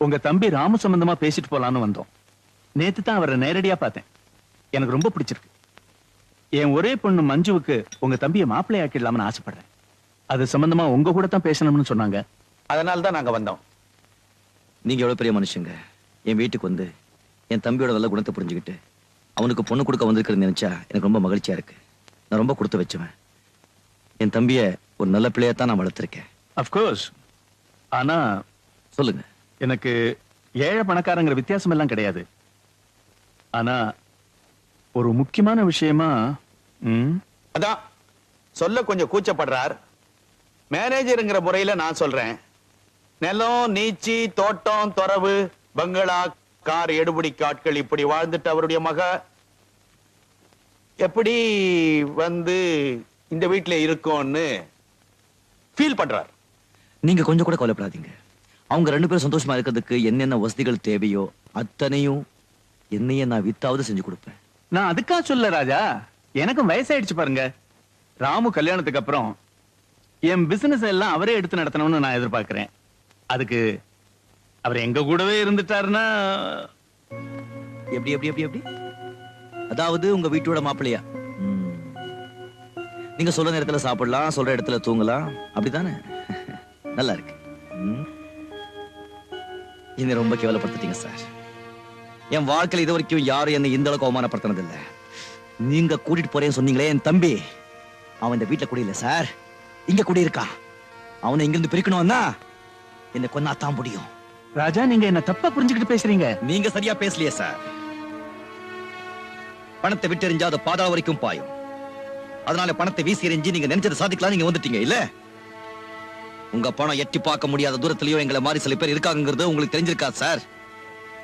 உங்க தம்பி ராமு சம்பந்தமா பேசிட்டு போலான்னு வந்தோம். நேத்து தான் அவரை நேரடியா பார்த்தேன். எனக்கு ரொம்ப பிடிச்சிருக்கு. என் ஒரே பொண்ணு மஞ்சுவுக்கு உங்க தம்பியை மாப்பிள்ளை ஆக்கிடலாம்னு ஆசைப்படுறேன். அது சம்பந்தமா உங்க கூட தான் பேசணும்னு சொன்னாங்க. அதனால தான் நாங்க வந்தோம். நீங்க எவ்வளவு பெரிய மனுஷங்க. என் வீட்டுக்கு வந்து என் தம்பியோட நல்ல குணத்தை புரிஞ்சுக்கிட்டு அவனுக்கு பொண்ணு கொடுக்க வந்திருக்கிறது நினைச்சா எனக்கு ரொம்ப மகிழ்ச்சியா இருக்கு. நான் ரொம்ப கொடுத்து வச்சுவேன். என் தம்பிய ஒரு நல்ல பிள்ளையத்தான் நான் வளர்த்திருக்கேன். அப்கோர்ஸ். ஆனா சொல்லுங்க. எனக்கு ஏழை பணக்காரங்கிற வித்தியாசம் எல்லாம் கிடையாது. ஆனா ஒரு முக்கியமான விஷயமா அதான் சொல்ல கொஞ்சம் கூச்சப்படுறார். மேனேஜருங்கிற முறையில நான் சொல்றேன். நிலம், நீச்சி, தோட்டம், துறவு, பங்களா, கார், எடுபடி காட்கள் இப்படி வாழ்ந்துட்டு அவருடைய மக எப்படி வந்து இந்த வீட்டுல இருக்கும்னு ஃபீல் பண்றார். நீங்க கொஞ்சம் கூட கவலைப்படாதீங்க. அவங்க 2 பேரும் சந்தோஷமா இருக்கிறதுக்கு என்னென்ன வசதிகள் தேவையோ அத்தனையும் என்னையே நான் வித்தாவது செஞ்சு கொடுப்பேன். நான் அதுக்கா சொல்ல ராஜா, எனக்கும் வயசாயிடுச்சு பாருங்க. ராமு கல்யாணத்துக்கு அப்புறம் என் பிசினஸ் எல்லாம் அவரே எடுத்து நடத்தணும்னு நான் எதிர்பார்க்கிறேன். அதுக்கு அவர் எங்க கூடவே இருந்துட்டாருன்னா. எப்படி எப்படி எப்படி எப்படி அதாவது உங்க வீட்டோட மாப்பிள்ளையா? நீங்க சொல்ற நேரத்துல சாப்பிடலாம், சொல்ற இடத்துல தூங்கலாம், அப்படித்தானே? நல்லா இருக்கு. என்ன ரொம்ப கேவலப்படுத்திட்டீங்க சார். என் வாழ்க்கையில் இது வரைக்கும் யாரும் என்ன இந்த அளவுக்கு அவமானப்படுத்தினது இல்ல. நீங்க கூட்டிட்டு போறேன்னு சொன்னீங்களே என் தம்பி, அவன் இந்த வீட்டுல குடியில்ல சார், இங்க குடியிருக்கான். அவனை இங்கிருந்து பிரிக்கணும்னா என்ன கொன்னாத்தான் முடியும். ராஜா, நீங்க என்ன தப்பா புரிஞ்சுக்கிட்டு பேசுறீங்க. நீங்க சரியா பேசலையே சார். பணத்தை விட்டு எறிஞ்சா அது பாதாள வரைக்கும் பாயும். அதனால பணத்தை வீசி எறிஞ்சு நீங்க நினைச்சதை சாதிக்கலாம் நீங்க வந்துட்டீங்க இல்ல. உங்க பணம் எட்டி பார்க்க முடியாத தூரத்திலயோ எங்களை மாதிரி சில பேர் இருக்காங்கிறது உங்களுக்கு தெரிஞ்சிருக்கா சார்?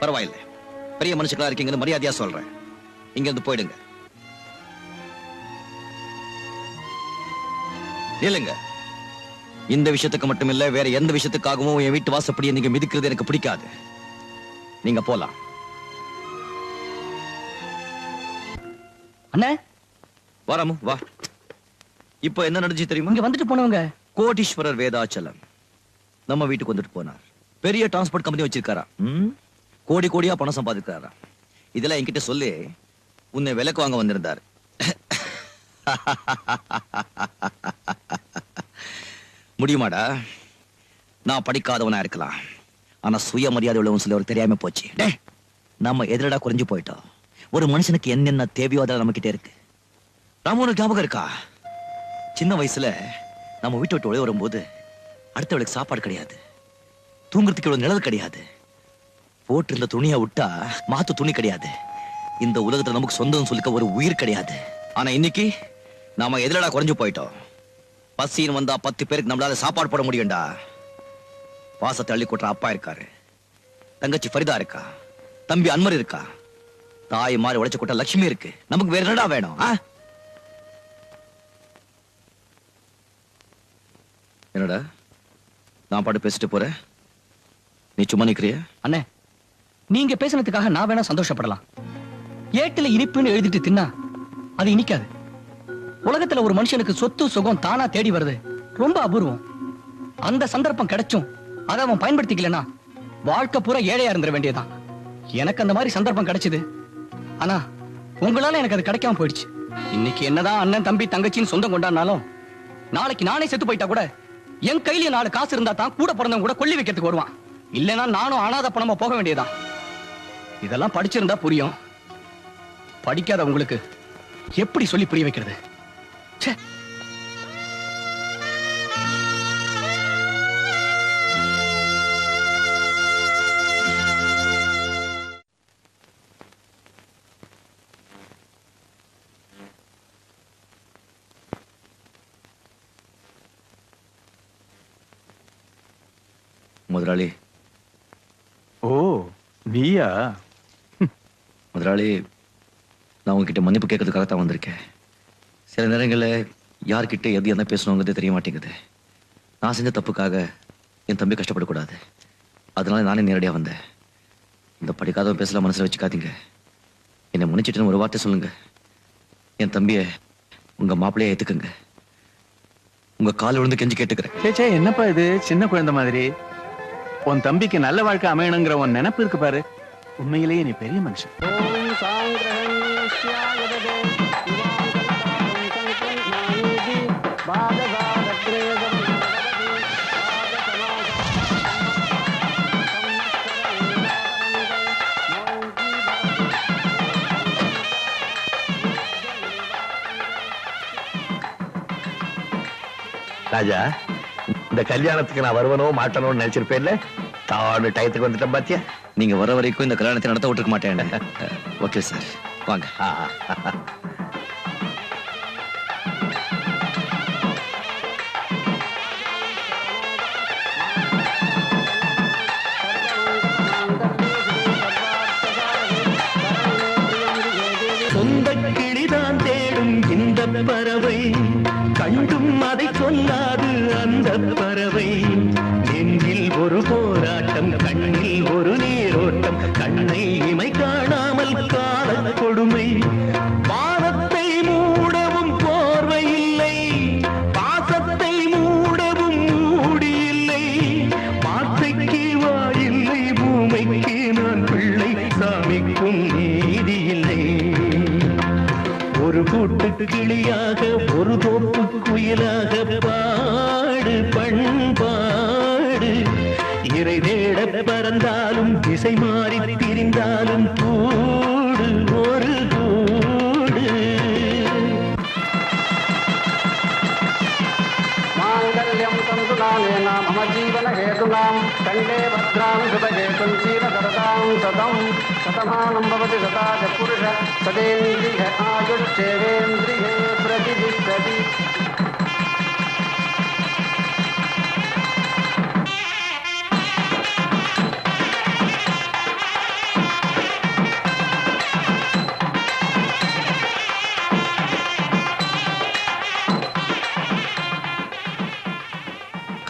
பரவாயில்ல, பெரிய மனுஷங்களா இருக்கீங்கன்னு மரியாதையா சொல்றேன். இங்க இருந்து போயிடுங்க. இல்லங்க, இந்த விஷயத்துக்கு மட்டும் இல்ல, வேற எந்த விஷயத்துக்காகவும் என் வீட்டு வாசப்படியை நீங்க மிதிக்கிறது எனக்கு பிடிக்காது. நீங்க போலாம். அண்ணே வாராமு வா. இப்ப என்ன நடந்துச்சு தெரியுமா? இங்க வந்துட்டு போனவங்க கோடீஸ்வரர் வேதாச்சலம் நம்ம வீட்டுக்கு வந்துட்டு போனார். பெரிய டிரான்ஸ்போர்ட் கம்பெனி வச்சிருக்காரா. கோடி கோடியா பணம் சம்பாதிக்கிறாரா. இதெல்லாம் என்கிட்ட சொல்லி உன்னை விலைக்கு வாங்க வந்திருந்தார். முடியுமாடா? நான் படிக்காதவனா இருக்கலாம், ஆனா சுயமரியாதை உள்ளவன் சிலவர் தெரியாம போச்சு. நம்ம எதிரடா குறைஞ்சு போயிட்டோம். ஒரு மனுஷனுக்கு என்னென்ன தேவையோ அதெல்லாம் நம்ம கிட்டே இருக்கு. ராமு ஞாபகம் இருக்கா? சின்ன வயசுல நம்ம வீட்டை விட்டு ஒளி வரும்போது அடுத்தவளுக்கு சாப்பாடு கிடையாது, தூங்குறதுக்கு இவ்வளவு நிழல் கிடையாது, போட்டு இருந்த துணியை விட்டா மாத்து துணி கிடையாது, இந்த உலகத்துல நமக்கு சொந்தம் சொல்லிக்க ஒரு உயிர் கிடையாது. ஆனா இன்னைக்கு நாம எதிரடா குறைஞ்சு போயிட்டோம். பசின்னு வந்தா 10 பேருக்கு நம்மளால சாப்பாடு போட முடியும்டா. பாசத்தை அள்ளி கொட்டுற அப்பா இருக்காரு, தங்கச்சி ஃபரிதா இருக்கா, தம்பி அன்வர் இருக்கா, தாய் மாதிரி உழைச்சு கொட்ட லட்சுமி இருக்கு. நமக்கு வேற என்னடா வேணும்? என்னடா நான் பாட்டு பேசிட்டு போறேன், நீ சும்மா நிக்கிறிய? அண்ணே, நீங்க பேசினதுக்காக நான் வேணா சந்தோஷப்படலாம். ஏட்டுல இனிப்புன்னு எழுதிட்டு தின்னா அது இனிக்காது. உலகத்துல ஒரு மனுஷனுக்கு சொத்து சுகம் தானா தேடி வருது ரொம்ப அபூர்வம். அந்த சந்தர்ப்பம் கிடைச்சும் அதை அவன் பயன்படுத்திக்கலனா வாழ்க்கை பூரா ஏழையா இருந்துட வேண்டியதான். எனக்கு அந்த மாதிரி சந்தர்ப்பம் கிடைச்சது, ஆனா உங்களால எனக்கு அது கிடைக்காம போயிடுச்சு. இன்னைக்கு என்னதான் அண்ணன் தம்பி தங்கச்சின்னு சொந்தம் கொண்டாடினாலும் நாளைக்கு நானே செத்து போயிட்டா கூட என் கையில 4 காசு இருந்தா தான் கூட பிறந்தவங்க கூட கொல்லி வைக்கிறதுக்கு வருவான். இல்லைன்னா நானும் அனாதை பணமா போக வேண்டியதான். இதெல்லாம் படிச்சிருந்தா புரியும். படிக்காத உங்களுக்கு எப்படி சொல்லி புரிய வைக்கிறது? ச்சே. முதலாளி. ஓ, நீயா? முதலாளி, நான் உங்ககிட்ட மன்னிப்பு கேட்கறதுக்காக தான் வந்திருக்கேன். சில நேரங்களில் யார்கிட்ட எது என்ன பேசணுங்கிறது தெரிய மாட்டேங்குது. நான் செஞ்ச தப்புக்காக என் தம்பி கஷ்டப்படக்கூடாது, அதனால நானே நேரடியாக வந்தேன். இந்த படிக்காதவன் பேசலாம் மனசில் வச்சுக்காதீங்க. என்னை முன்னிச்சிட்டுன்னு ஒரு வார்த்தை சொல்லுங்க. என் தம்பியை உங்க மாப்பிள்ளையை ஏத்துக்குங்க. உங்க கால் விழுந்து கெஞ்சி கேட்டுக்கிறேன். சேச்சே, என்னப்பா இது சின்ன குழந்தை மாதிரி? உன் தம்பிக்கு நல்ல வாழ்க்கை அமையணுங்கிற உன் நினைப்பு இருக்கு பாரு, உண்மையிலேயே நீ பெரிய மனுஷன். ராஜா, இந்த கல்யாணத்துக்கு நான் வருவனோ மாட்டனோன்னு நினைச்சிருப்பேன்ல, தானு டயத்துக்கு வந்துட்டேன் பாத்தியா. நீங்க வர வரைக்கும் இந்த கல்யாணத்தை நடத்த விட்டுருக்க மாட்டேன். ஓகே சார், வாங்க. சொந்த கிளிதான் தேடும் இந்த பறவை, கண்டும் அதை சொல்லாது அந்த பறவை. நெஞ்சில் ஒரு போராட்டம், கண்ணில் ஒரு நீரோட்டம், கண்ணை இமை காணாமல் கால கொடுமை. பாதத்தை மூடவும் போர்வை இல்லை, பாசத்தை மூடவும் மூடி இல்லை. வார்த்தைக்கு வாயில்லை, பூமைக்கு நான் பிள்ளை, சாமிக்கும் நீதி இல்லை. ஒரு கூட்டு கிளியாக ஒரு தோப்பு குயிலாக பாடு பண்பாடு. இறை தேட பறந்தாலும் திசை மாறி திரிந்தாலும் கூடு ஒரு கூடு. மாங்கல்யம் தந்துநானேன மம ஜீவன ஹேதுனாம் கண்டே பத்ராம் சுபஹேதும் ஜீவதரதாம் சதம் சதமானம் பவதி சதாஜ புருஷ சதேந்திரிய ஆயுட்சேவேந்திரியே பிரதிதிஷ்டதி.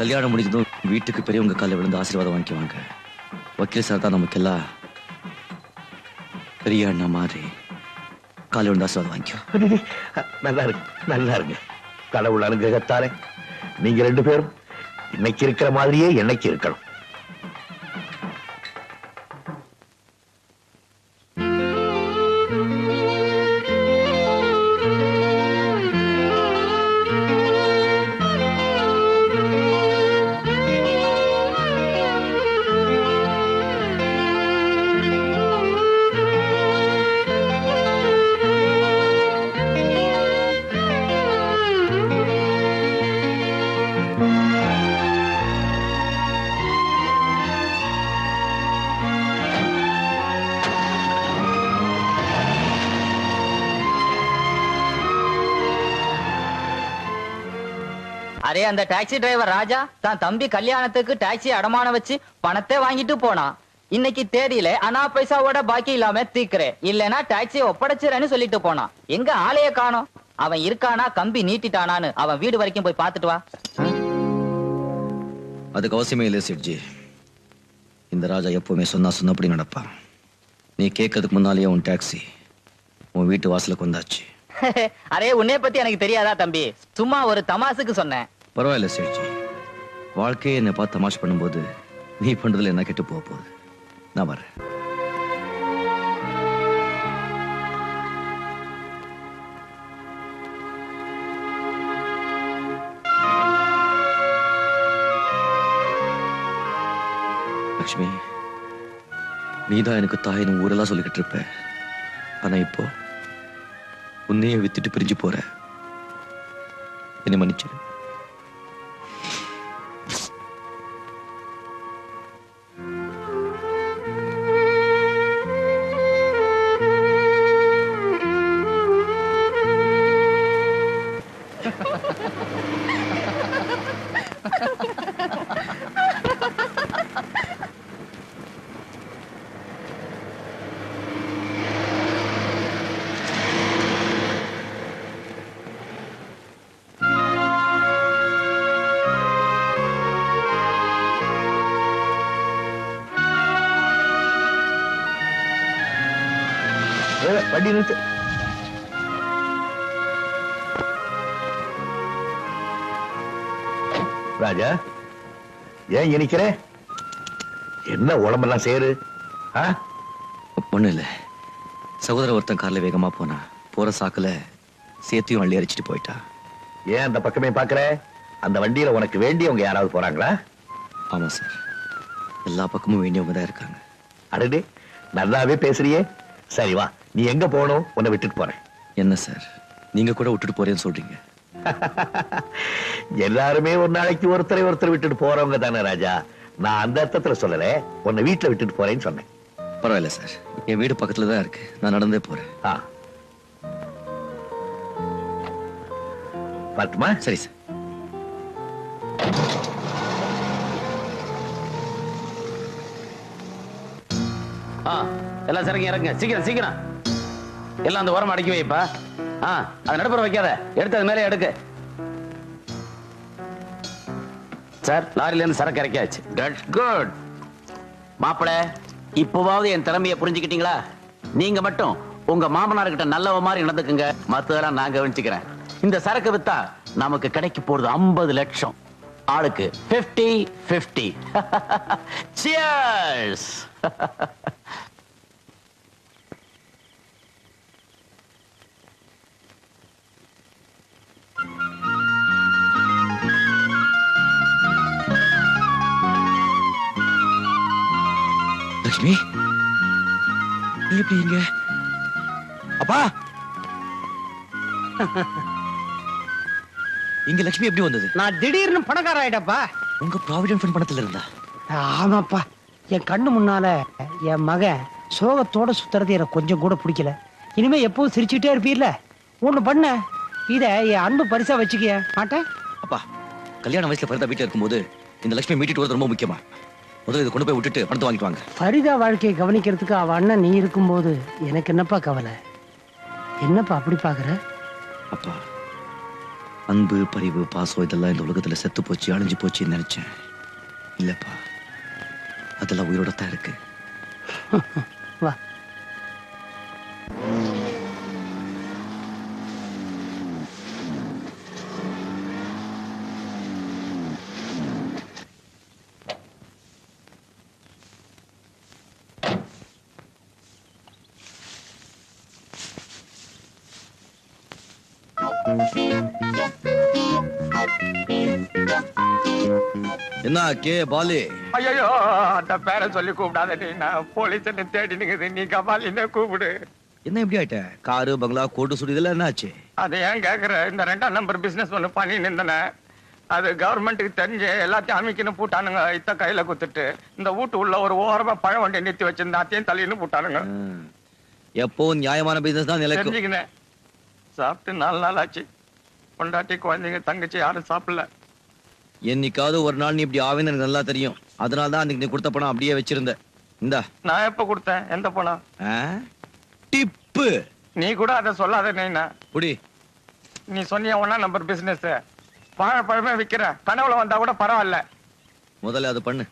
கல்யாணம் முடிஞ்சதும் வீட்டுக்கு பெரியவங்க காலில் விழுந்து ஆசீர்வாதம் வாங்கிக்குவாங்க. வக்கீல் சார் தான் நமக்கு எல்லாம் பெரிய அண்ணா மாதிரி காலில் விழுந்து ஆசீர்வாதம் வாங்கிக்கோ. நல்லா இருக்கு, நல்லா இருக்கு. கடவுள் அனுகிரகத்தாலே நீங்க ரெண்டு பேரும் இன்னைக்கு இருக்கிற மாதிரியே என்னைக்கு இருக்கணும். அரே, அந்த டாக்ஸி டிரைவர் ராஜா தான் தம்பி கல்யாணத்துக்கு டாக்ஸி அடமான வச்சு பணத்தை வாங்கிட்டு போனான். இன்னைக்கு தேதியில அனா பைசாவோட பாக்கி இல்லாம தீக்குறேன், இல்லனா டாக்ஸியை ஒப்படைச்சிரன்னு சொல்லிட்டு போனான். எங்க ஆளைய காணோம். அவன் இருக்கானா கம்பி நீட்டிட்டானான்னு அவன் வீடு வரைக்கும் போய் பார்த்துட்டு வா. அதுக்கு அவசியமே இல்லை சேட்ஜி. இந்த ராஜா எப்பவுமே சொன்னபடி நடப்பான். நீ கேட்கறதுக்கு முன்னாலேயே உன் டாக்ஸி உன் வீட்டு வாசலுக்கு வந்தாச்சு. அரே, உன்னை பத்தி எனக்கு தெரியாதா தம்பி? சும்மா ஒரு தமாசுக்கு சொன்னேன். பரவாயில்ல சேட்ஜி, வாழ்க்கையை என்னை பார்த்து தமாஷ் பண்ணும்போது நீ பண்றதுல என்ன கெட்டு போக போகுது. நான் வரேன். லக்ஷ்மி, நீதான் எனக்கு தாயின்னு ஊரெல்லாம் சொல்லிக்கிட்டு இருப்ப. ஆனா இப்போ உன்னையே வித்துட்டு பிரிஞ்சு போற. என்னை மன்னிச்சிரு. வண்டி நிறுத்து. ராஜா, ஏன் இனிக்கிற? என்ன உடம்பெல்லாம் சேரு? ஆ? ஒண்ணு இல்ல, சகோதரர் ஒருத்தன் கார்ல வேகமா போனா, போற சாக்குல சேத்தையும் அள்ளி அரிச்சிட்டு போயிட்டா. ஏன் அந்த பக்கமே பாக்குற? அந்த வண்டியில உனக்கு வேண்டியவங்க யாராவது போறாங்களா? ஆமா சார், எல்லா பக்கமும் வேண்டியவங்க தான் இருக்காங்க. அடடே, நல்லாவே பேசுறியே. சரி வா, நீ எங்க போகணும்? உன்னை விட்டுட்டு போறேன். என்ன சார், நீங்க கூட விட்டுட்டு போறேன்னு சொல்றீங்க? எல்லாருமே ஒரு நாளைக்கு ஒருத்தர் விட்டுட்டு போறவங்க தானே ராஜா. நான் அந்த அர்த்தத்துல சொல்லல, உன்னை வீட்டுல விட்டுட்டு போறேன்னு சொன்னேன். பரவாயில்ல சார், என் வீடு பக்கத்துல தான் இருக்கு, நான் நடந்தே போறேன். பார்த்துமா? சரி சார். எல்லாம் சரிங்க, இறங்க சீக்கிரம் சீக்கிரம். எல்லாம் அந்த ஓரம் அடக்கி வைப்பா. அது நடுப்புற வைக்காத, எடுத்து அது மேலே எடுக்கு. சார், லாரில இருந்து சரக்கு இறக்கியாச்சு. That's good. மாப்பிள, இப்போவாவது என் திறமையை புரிஞ்சுக்கிட்டீங்களா? நீங்க மட்டும் உங்க மாமனார்கிட்ட நல்லவ மாதிரி நடந்துக்குங்க, மத்ததெல்லாம் நான் கவனிச்சுக்கிறேன். இந்த சரக்கு வித்தா நமக்கு கிடைக்க போறது 50 லட்சம். ஆளுக்கு 50-50. Cheers. லட்சுமி, நீ எப்படி இங்க? அப்பா, இங்க லட்சுமி எப்படி வந்தது? நான் திடீர்னு பணக்கார ஆயிட்டப்பா. உங்க ப்ராவிடன்ட் ஃபண்ட் பணத்துல இருந்தா? ஆமாப்பா, என் கண்ணு முன்னால என் மகன் சோகத்தோட சுத்துறது எனக்கு கொஞ்சம் கூட பிடிக்கல. இனிமே எப்பவும் சிரிச்சுட்டே இருப்பீர்ல, ஒண்ணு பண்ண, இத என் அன்பு பரிசா வச்சுக்க மாட்டேன். அப்பா, கல்யாண வயசுல ஃபரிதா வீட்டுல இருக்கும்போது இந்த லட்சுமி மீட்டிட்டு வரது ரொம்ப முக்கியமா. முதல்ல இதை கொண்டு போய் விட்டுட்டு பணத்தை வாங்கிட்டு வாங்க. ஃபரிதா வாழ்க்கையை கவனிக்கிறதுக்கு அவ அண்ணன் நீ இருக்கும்போது எனக்கு என்னப்பா கவலை? என்னப்பா அப்படி பாக்குற? அப்பா, அன்பு, பரிவு, பாசம் இதெல்லாம் இந்த உலகத்துல செத்து போச்சு, அழிஞ்சு போச்சுன்னு நினைச்சேன். இல்லப்பா, அதெல்லாம் உயிரோட தான் இருக்கு. வா. என்ன கே பாலு? ஐயோ, அந்த பேரை சொல்லி கூப்பிடாத. நீ நான் போலீஸ் தேடி நிக்குது, நீ கபாலின்னு கூப்பிடு. என்ன இப்படி ஆயிட்ட? காரு, பங்களா, கோட்டு சுடி இதெல்லாம் என்ன ஆச்சு? அதை ஏன் கேக்குற? இந்த 2ஆம் நம்பர் பிசினஸ் ஒண்ணு பண்ணி நின்றன. அது கவர்மெண்ட்டுக்கு தெரிஞ்சு எல்லாத்தையும் அமைக்கணும் பூட்டானுங்க. இத்த கையில குத்துட்டு இந்த வீட்டு உள்ள ஒரு ஓரமா பழம் வண்டி நிறுத்தி வச்சிருந்தா அத்தையும் தள்ளின்னு பூட்டானுங்க. எப்போ நியாயமான பிசினஸ் தான் நிலைக்கும். தெரிஞ்சுக்கினேன். சாப்பிட்டு 4 நாள் ஆச்சு. பொண்டாட்டி, குழந்தைங்க, தங்கச்சி யாரும் சாப்பிடல. என்னைக்காவது ஒரு நாள் நீ இப்படி ஆவேன்னு எனக்கு நல்லா தெரியும். அதனால தான் அன்னைக்கு நீ கொடுத்த பணம் அப்படியே வச்சிருந்த. இந்தா. நான் எப்ப கொடுத்தேன்? எந்த பணம்? டிப்பு. நீ கூட அதை சொல்லாத. நைனா புடி. நீ சொன்னிய 1ஆம் நம்பர் பிசினஸ் பழமே விக்கிற. கனவுல வந்தா கூட பரவாயில்ல. முதல்ல அது பண்ணு.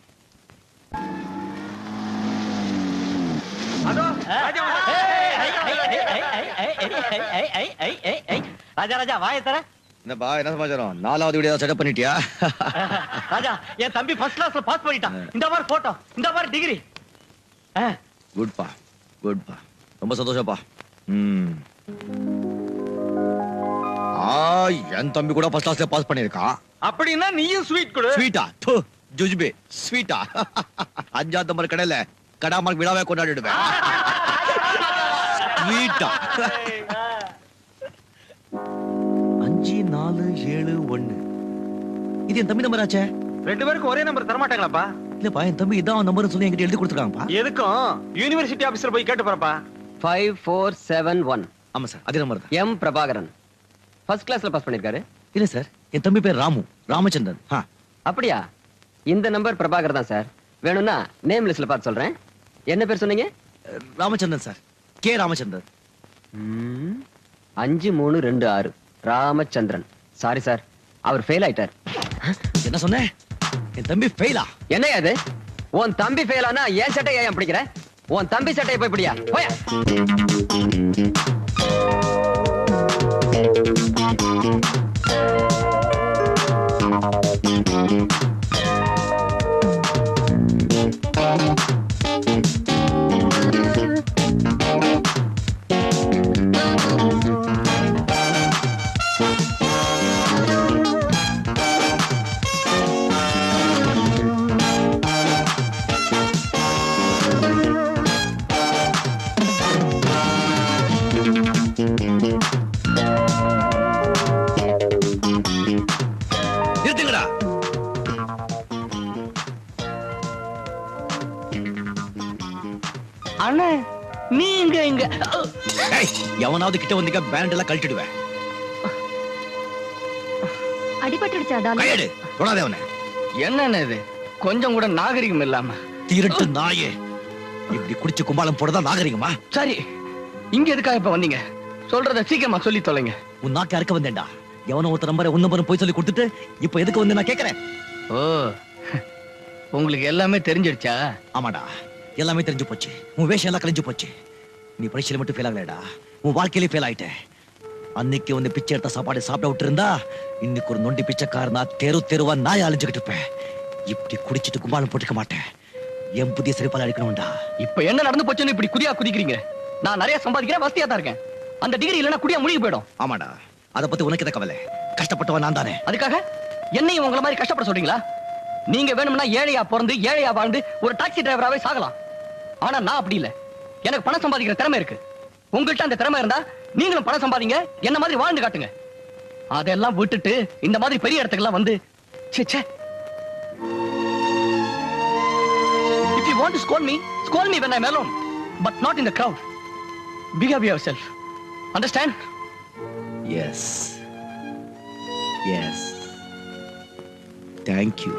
ராஜா ராஜா வாயை தர. என்னப்பா, என்ன சமாச்சாரம்? 4வது வீடியோ செட்டப் பண்ணிட்டியா? ராஜா, என் தம்பி ஃபர்ஸ்ட் கிளாஸ்ல பாஸ் பண்ணிட்டான். இந்த மாதிரி போட்டோ, இந்த மாதிரி டிகிரி. குட்பா, குட்பா. ரொம்ப சந்தோஷப்பா. என் தம்பி கூட ஃபர்ஸ்ட் கிளாஸ்ல பாஸ் பண்ணிருக்கான். அப்படின்னா நீயும் ஸ்வீட் கொடு. ஸ்வீட்டா? ஜுஜ்பே ஸ்வீட்டா? 5ஆம் நம்பர் கடையில கடாமல் விழாவே கொண்டாடிடுவேன். ஸ்வீட்டா? 5 4 7 1. இது என் தம்பி நம்பர் ஆச்சே. 2 பேருக்கு ஒரே நம்பர் தர மாட்டாங்களாப்பா? இல்லப்பா, என் தம்பி இதான் நம்பர் சொல்லி என்கிட்ட எழுதி கொடுத்துருக்காங்கப்பா. எதுக்கும் யூனிவர்சிட்டி ஆபீஸ்ல போய் கேட்டு போறப்பா. 5471. ஆமா சார், அதே நம்பர் தான். எம் பிரபாகரன் ஃபர்ஸ்ட் கிளாஸ்ல பாஸ் பண்ணிருக்காரு. இல்ல சார், என் தம்பி பேர் ராமு, ராமச்சந்திரன். அப்படியா? இந்த நம்பர் பிரபாகர் தான் சார். வேணும்னா நேம் லிஸ்ட்ல பார்த்து சொல்றேன். என்ன பேர் சொன்னீங்க? Ramachandran sir, K Ramachandran. 5326 Ramachandran. Sorry sir, அவர் ஃபெயில் ஆயிட்டார். என்ன சொன்ன? என் தம்பி ஃபெயிலா? என்ன அது? உன் தம்பி ஃபெயில் ஆனா ஏன் சட்டையை ஏன் பிடிக்கிற? உன் தம்பி சட்டையை போய் பிடியா. போயா. நிறுத்துங்கடா. அண்ணே நீங்க இங்க ஏய், எவனாவது கிட்ட வந்தீங்க பேண்ட் எல்லாம் கழட்டிடுவேன். அடிபட்டுடுச்சா டாலி? கையெடு, தொடாதே அவனை. என்னன்னு இது கொஞ்சம் கூட நாகரிகம் இல்லாம. திருட்டு நாயே, இப்படி குடிச்சு கும்பாலம் போடுறதா நாகரிகமா? சரி, இங்க எதுக்காக இப்ப வந்தீங்க? சொல்றத சீக்கிரமா சொல்லி தொலைங்க. உன் நாக்கு அறுக்க வந்தேன்டா. எவனோ ஒருத்தர் நம்பரை உன் நம்பரும் போய் சொல்லி கொடுத்துட்டு இப்ப எதுக்கு வந்து நான் கேக்குறேன்? ஓ, உங்களுக்கு எல்லாமே தெரிஞ்சிடுச்சா? ஆமாடா, எல்லாமே தெரிஞ்சு போச்சு. உன் வேஷம் எல்லாம் கழிஞ்சு போச்சு. நீ பரீட்சையில மட்டும் ஃபெயில் ஆகலடா, உன் வாழ்க்கையிலே ஃபெயில் ஆயிட்ட. அன்னைக்கு வந்து பிச்சை எடுத்த சாப்பாடு சாப்பிட விட்டு இருந்தா இன்னைக்கு ஒரு நொண்டி பிச்சைக்காரனா தெருவா நாய் அழிஞ்சுக்கிட்டு இருப்பேன். இப்படி குடிச்சிட்டு கும்பாலம் போட்டுக்க மாட்டேன். என் புதிய சிறப்பால அடிக்கணும்டா. இப்ப என்ன நடந்து போச்சுன்னு இப்படி குதியா குதிக்கிறீங்க? நான் நிறைய சம்பாதிக்கிறேன், வசதியா தான் இருக்கேன். அந்த டிகிரி இல்லைன்னா குடியா முழுகி போயிடும். ஆமாடா, அத பத்தி உனக்கு எத கவலை? கஷ்டப்பட்டவன் நான் தானே. அதுக்காக என்னையும் உங்களை மாதிரி கஷ்டப்பட சொல்றீங்களா? நீங்க வேணும்னா ஏழையா பிறந்து ஏழையா வாழ்ந்து ஒரு டாக்ஸி டிரைவராவே சாகலாம். ஆனா நான் அப்படி இல்ல. எனக்கு பணம் சம்பாதிக்கிற திறமை இருக்கு. உங்கள்கிட்ட அந்த திறமை இருந்தா நீங்களும் பணம் சம்பாதிங்க, என்ன மாதிரி வாழ்ந்து காட்டுங்க. அதெல்லாம் விட்டுட்டு இந்த மாதிரி பெரிய இடத்துக்குலாம் வந்து ச்சே ச்சே. If you want to scold me when I'm alone, but not in the crowd. Behave yourself. Understand? Yes. Yes. Thank you.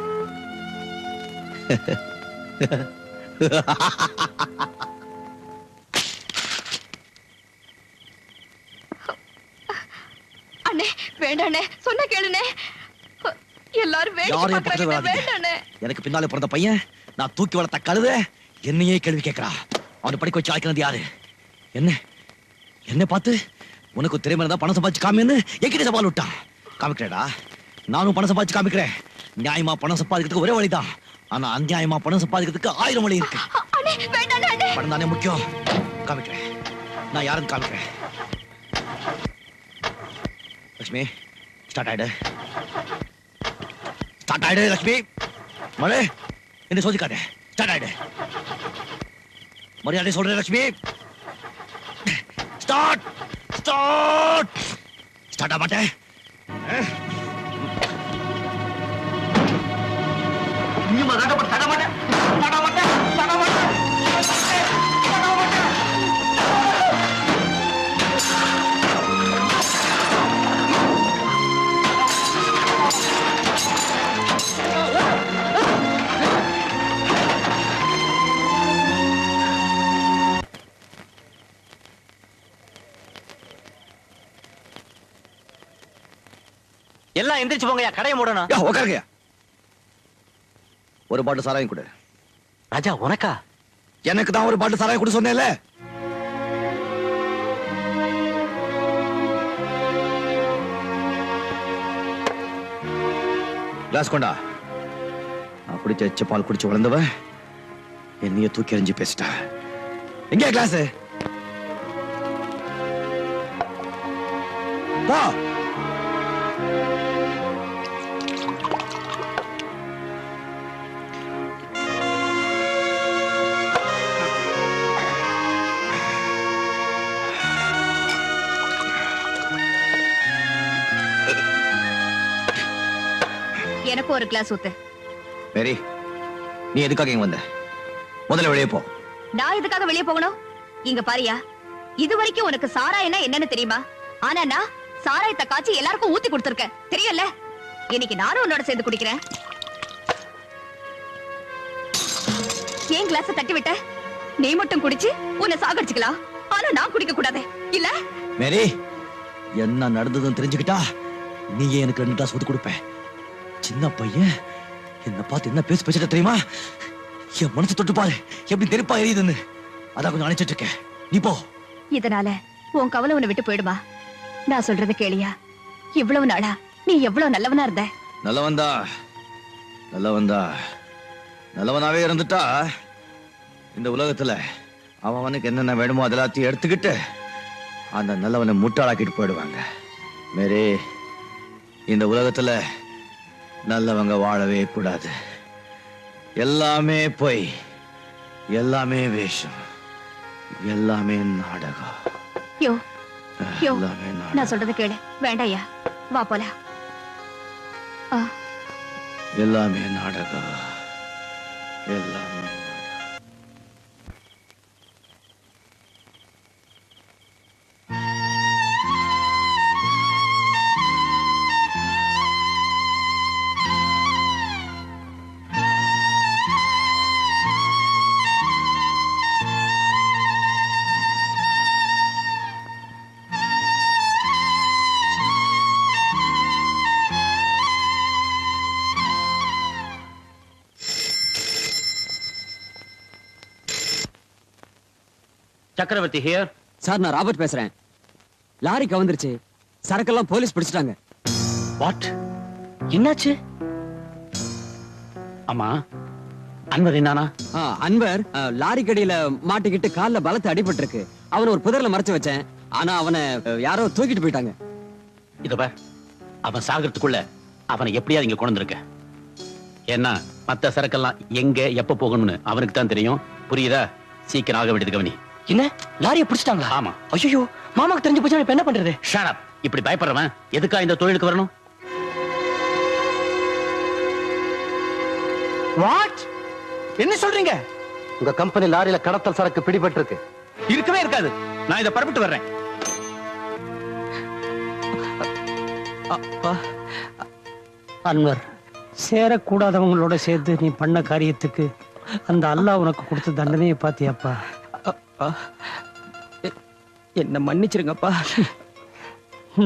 அண்ணே வேண்டாண்ணே, சொன்ன கேளுண்ணே. எல்லாரும் வேடிக்கை யாரையும் பார்க்கறாங்க, பக்கத்துல வராதீங்க. வேண்டாண்ணே. எனக்கு பின்னாலே பிறந்த பையன் நான் தூக்கி வளர்த்த கழுத என்னையே கேள்வி கேட்கிறா. அவனை படிக்க வச்சு ஆய்க்கிறது யாரு? என்ன பார்த்து உனக்கு திறமை இருந்தா பணம் சம்பாதிச்சு காமின்னு என்கிட்ட சவால் விட்டான். காமிக்கிறேடா, நானும் பணம் சம்பாதிச்சு காமிக்கிறேன். நியாயமா பணம் சம்பாதிக்கிறதுக்கு ஒரே வழிதான், ஆனா அநியாயமா பணம் சம்பாதிக்கிறதுக்கு 1000 வழி இருக்கு. அண்ணே வேண்டாண்ணே, அண்ணே. பணம் தானே முக்கியம். காமிக்கிறேன், நான் யாருன்னு காமிக்கிறேன். லட்சுமி, ஸ்டார்ட் ஆயிடு. லட்சுமி, மழை என்ன சோதிக்காத. ஸ்டார்ட் ஆயிடு. மரியாதை சொல்றேன் லட்சுமி. ஸ்டார்ட் ஆக மாட்டேன். எல்லாம் எந்திரிச்சு போங்கயா, கடையை மூடணும். உட்காருங்க. ஒரு பாட்டில் சாராயம் கொடு. ராஜா உனக்கா? எனக்கு தான் ஒரு பாட்டில் சாராயம் கொடு சொன்னேன்ல. கிளாஸ் கொண்டா. நான் குடிச்ச எச்ச பால் குடிச்சு வளர்ந்தவன் என்னைய தூக்கி எறிஞ்சு பேசிட்டா. எங்க கிளாஸ்? போ. எனக்கு ஒரு கிளாஸ் ஊத்து. மேரி, நீ எதுக்காக இங்க வந்த? முதல்ல வெளியே போ. நான் எதுக்காக வெளியே போகணும்? இங்க பாரியா, இது வரைக்கும் உனக்கு சாராயம்னா என்னன்னு தெரியுமா? ஆனா நான் சாராயத்தை காய்ச்சி எல்லாருக்கும் ஊத்தி கொடுத்திருக்கேன், தெரியல? இன்னைக்கு நானும் உன்னோட சேர்ந்து குடிக்கிறேன். ஏன் கிளாஸ் தட்டி விட்ட? நீ மட்டும் குடிச்சு உன்னை சாகடிச்சுக்கலாம், ஆனா நான் குடிக்க கூடாது இல்ல? மேரி, என்ன நடந்ததுன்னு தெரிஞ்சுக்கிட்டா நீயே எனக்கு 2 கிளாஸ் ஊத்தி கொடுப்ப. சின்ன பையன் என்ன பார்த்து என்ன பேசிட்ட தெரியுமா? என் மனசு தொட்டு பாரு, எப்படி நெருப்பா எரியுதுன்னு. அதான் கொஞ்சம் அணைச்சிட்டு இருக்கேன். நீ போ. இதனால உன் கவலை உன்னை விட்டு போயிடுமா? நான் சொல்றது கேளியா? இவ்வளவு நாளா நீ எவ்வளவு நல்லவனா இருந்த. நல்லவனாவே இருந்துட்டா இந்த உலகத்துல அவனுக்கு என்னென்ன வேணுமோ அதெல்லாத்தையும் எடுத்துக்கிட்டு அந்த நல்லவனை முட்டாளாக்கிட்டு போயிடுவாங்க. மேரி, இந்த உலகத்துல நல்லவங்க வாழவே கூடாது. எல்லாமே பொய், எல்லாமே வேஷம், எல்லாமே நாடகம். யோ யோ, எல்லாமே நாடகம். நான் சொல்றது கேளு. வேண்டாயா, வா போலாம். எல்லாமே நாடகம், எல்லாமே. சக்கரவர்த்தி ஹியர். சார், நான் ராபர்ட் பேசுறேன். லாரி கவுந்துருச்சு, சரக்கெல்லாம் போலீஸ் பிடிச்சிட்டாங்க. வாட்? என்னாச்சு? ஆமா, அன்வர் என்னானா? அன்வர் லாரி கடியில மாட்டிக்கிட்டு கால்ல பலத்து அடிபட்டு இருக்கு. அவனை ஒரு புதர்ல மறைச்சு வச்சேன். ஆனா அவனை யாரோ தூக்கிட்டு போயிட்டாங்க. இத பார், அவன் சாகிறதுக்குள்ள அவனை எப்படியாவது இங்க கொண்டு வந்திருக்க. ஏன்னா மத்த சரக்கெல்லாம் எங்க எப்ப போகணும்னு அவனுக்கு தான் தெரியும். புரியுதா? சீக்கிரம் ஆக வேண்டியது கவனி. என்ன, லாரியை பிடிச்சிட்டாங்களா? ஆமா. ஐயோ, மாமாக்கு தெரிஞ்சு போச்சுன்னா இப்ப என்ன பண்றது? Shut up. இப்படி பயப்படுறவன் எதுக்கா இந்த தொழிலுக்கு வரணும்? வாட்? என்ன சொல்றீங்க? உங்க கம்பெனி லாரியில கடத்தல் சரக்கு பிடிபட்டு இருக்கு. இருக்கவே இருக்காது. நான் இதை பரப்பிட்டு வர்றேன். அன்வர், சேரக்கூடாதவங்களோட சேர்த்து நீ பண்ண காரியத்துக்கு அந்த அல்லாஹ் உனக்கு கொடுத்த தண்டனையை பாத்தியாப்பா? என்ன மன்னிச்சிருங்கப்பா.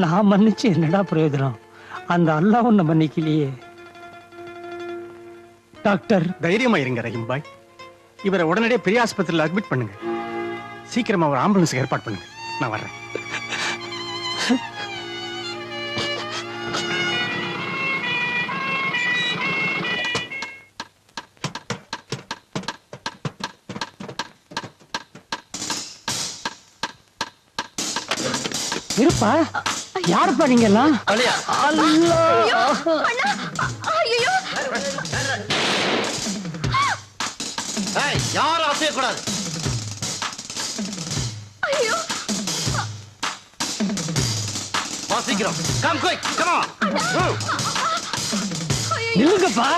நான் மன்னிச்சு என்னடா பிரயோஜனம்? அந்த அல்லாஹ் உன்னை மன்னிக்கலையே. டாக்டர், தைரியமா இருங்க ரஹீம் பாய். இவரை உடனடியே பெரிய ஆஸ்பத்திரியில் அட்மிட் பண்ணுங்க. சீக்கிரமா ஒரு ஆம்புலன்ஸ் ஏற்பாடு பண்ணுங்க. நான் வர்றேன். இருப்பா, யாருப்பா நீங்க எல்லாம்? யாரும் அசையக்கூடாது. வாசிக்கிறோம். Come quick, come on. நில்லுங்கப்பா.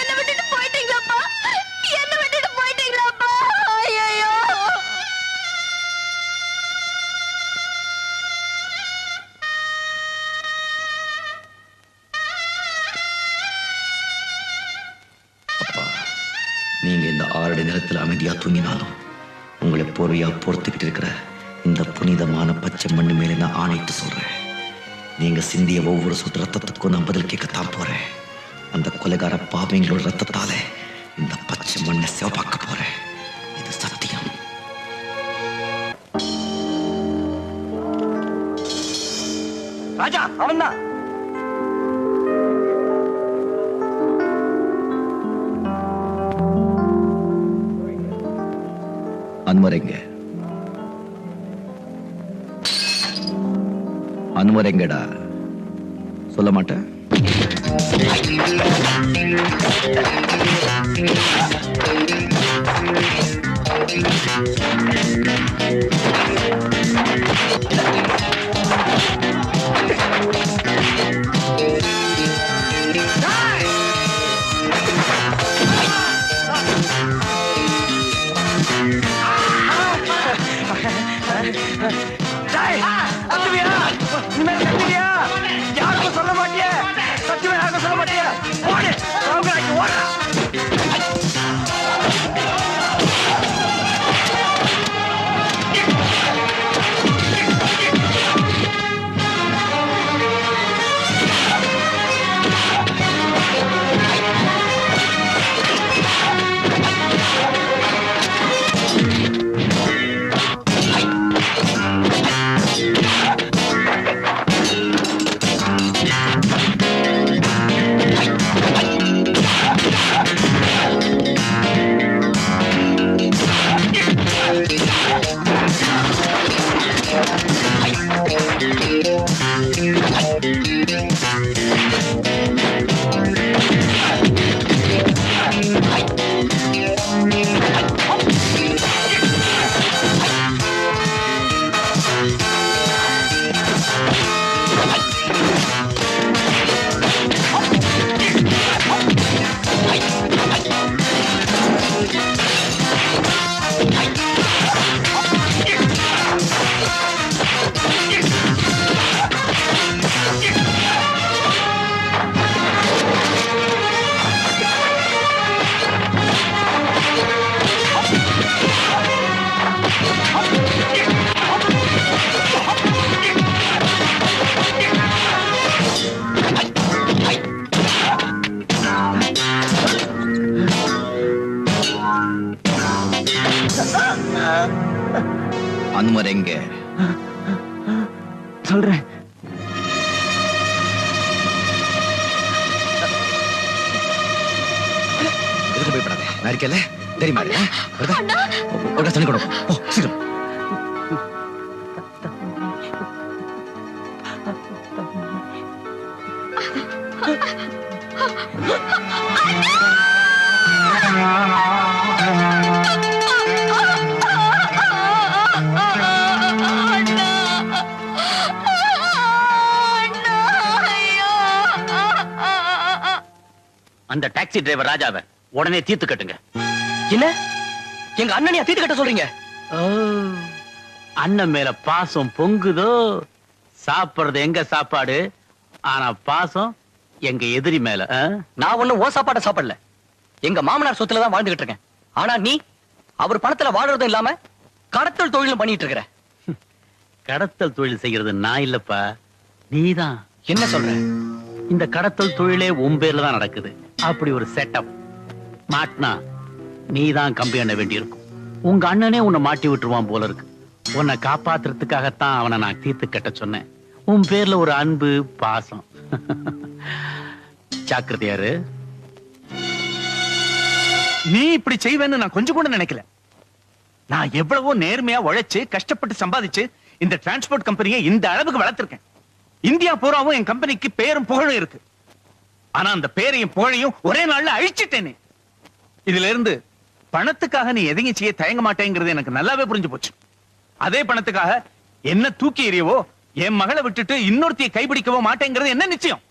என்ன விட்டுட்டு போயிட்டீங்களாப்பா? என்ன விட்டுட்டு போயிட்டீங்களாப்பா? ஐயோ, நீங்க இந்த 6 அடி நிலத்தில் அமைதியா தூங்கினாலும் உங்களை போர்வையா பொறுத்துக்கிட்டு இருக்கிற இந்த புனிதமான பச்சை மண்ணு மேல நான் ஆணையிட்டு சொல்றேன். நீங்க சிந்திய ஒவ்வொரு சொட்டு ரத்தத்துக்கும் நான் பதில் கேட்கத்தான் போறேன். அந்த கொலைகார பாவங்களோட ரத்தத்தால இந்த பச்சை மண்ணை சிவப்பாக்க போறேன். இது சத்தியம். ராஜா, அவன்தான். அன்வரைங்க, அன்வரைங்கடா. சொல்ல மாட்டேன். யாருக்கும் சொல்ல மாட்டிய? சத்தியமா யாருக்கும் சொல்ல மாட்டிய? ஓடு, ஓடுறா. அன்வர் எங்க? சொல்றேன். எதுக்கு பயப்படாத, நான் இருக்கேன்ல, தெரியுமா? ஒரு தண்ணி கொடு, போ சீக்கிரம். அந்த டாக்ஸி டிரைவர் ராஜாவை உடனே தீர்த்து கட்டுங்க. என்ன எங்க அண்ணனையா தீர்த்து கட்ட சொல்றீங்க? அண்ணன் மேல பாசம் பொங்குதோ? சாப்பிடுறது எங்க சாப்பாடு, ஆனா பாசம் எங்க எதிரி மேல. நான் ஒண்ணும் ஓ சாப்பாட்ட சாப்பிடல, எங்க மாமனார் சொத்துல தான் வாழ்ந்துகிட்டு இருக்கேன். ஆனா நீ அவர் பணத்துல வாழறதும் இல்லாம கடத்தல் தொழிலும் பண்ணிட்டு இருக்கிற. கடத்தல் தொழில் செய்யறது நான் இல்லப்பா, நீதான். என்ன சொல்ற? இந்த கடத்தல் தொழிலே உன் பேர்ல தான் நடக்குது. அப்படி ஒரு செட்டப் மாட்டினா நீதான் கம்பி எண்ண வேண்டியிருக்கும். உங்க அண்ணனே உன்னை மாட்டி விட்டுருவான் போல இருக்கு. உன்னை காப்பாத்துறதுக்காகத்தான் அவனை நான் தீர்த்து கட்ட சொன்னேன். உன் பேர்ல ஒரு அன்பு பாசம். ஜாக்கிரதையாரு. நீ இப்படி செய்வேன்னு நான் கொஞ்சம் கூட நினைக்கல. நான் எவ்வளவோ நேர்மையா உழைச்சு கஷ்டப்பட்டு சம்பாதிச்சு இந்த டிரான்ஸ்போர்ட் கம்பெனியை இந்த அளவுக்கு வளர்த்திருக்கேன். இந்தியா பூராவும் என் கம்பெனிக்கு பேரும் புகழும் இருக்கு. ஆனா அந்த பேரையும் புகழையும் ஒரே நாள்ல அழிச்சிட்டேனே. இதுல இருந்து பணத்துக்காக நீ எதையும் செய்ய தயங்க மாட்டேங்கிறது எனக்கு நல்லாவே புரிஞ்சு போச்சு. அதே பணத்துக்காக என்ன தூக்கி எறியவோ என் மகளை விட்டுட்டு இன்னொருத்தையை கைப்பிடிக்கவோ மாட்டேங்கிறது என்ன நிச்சயம்?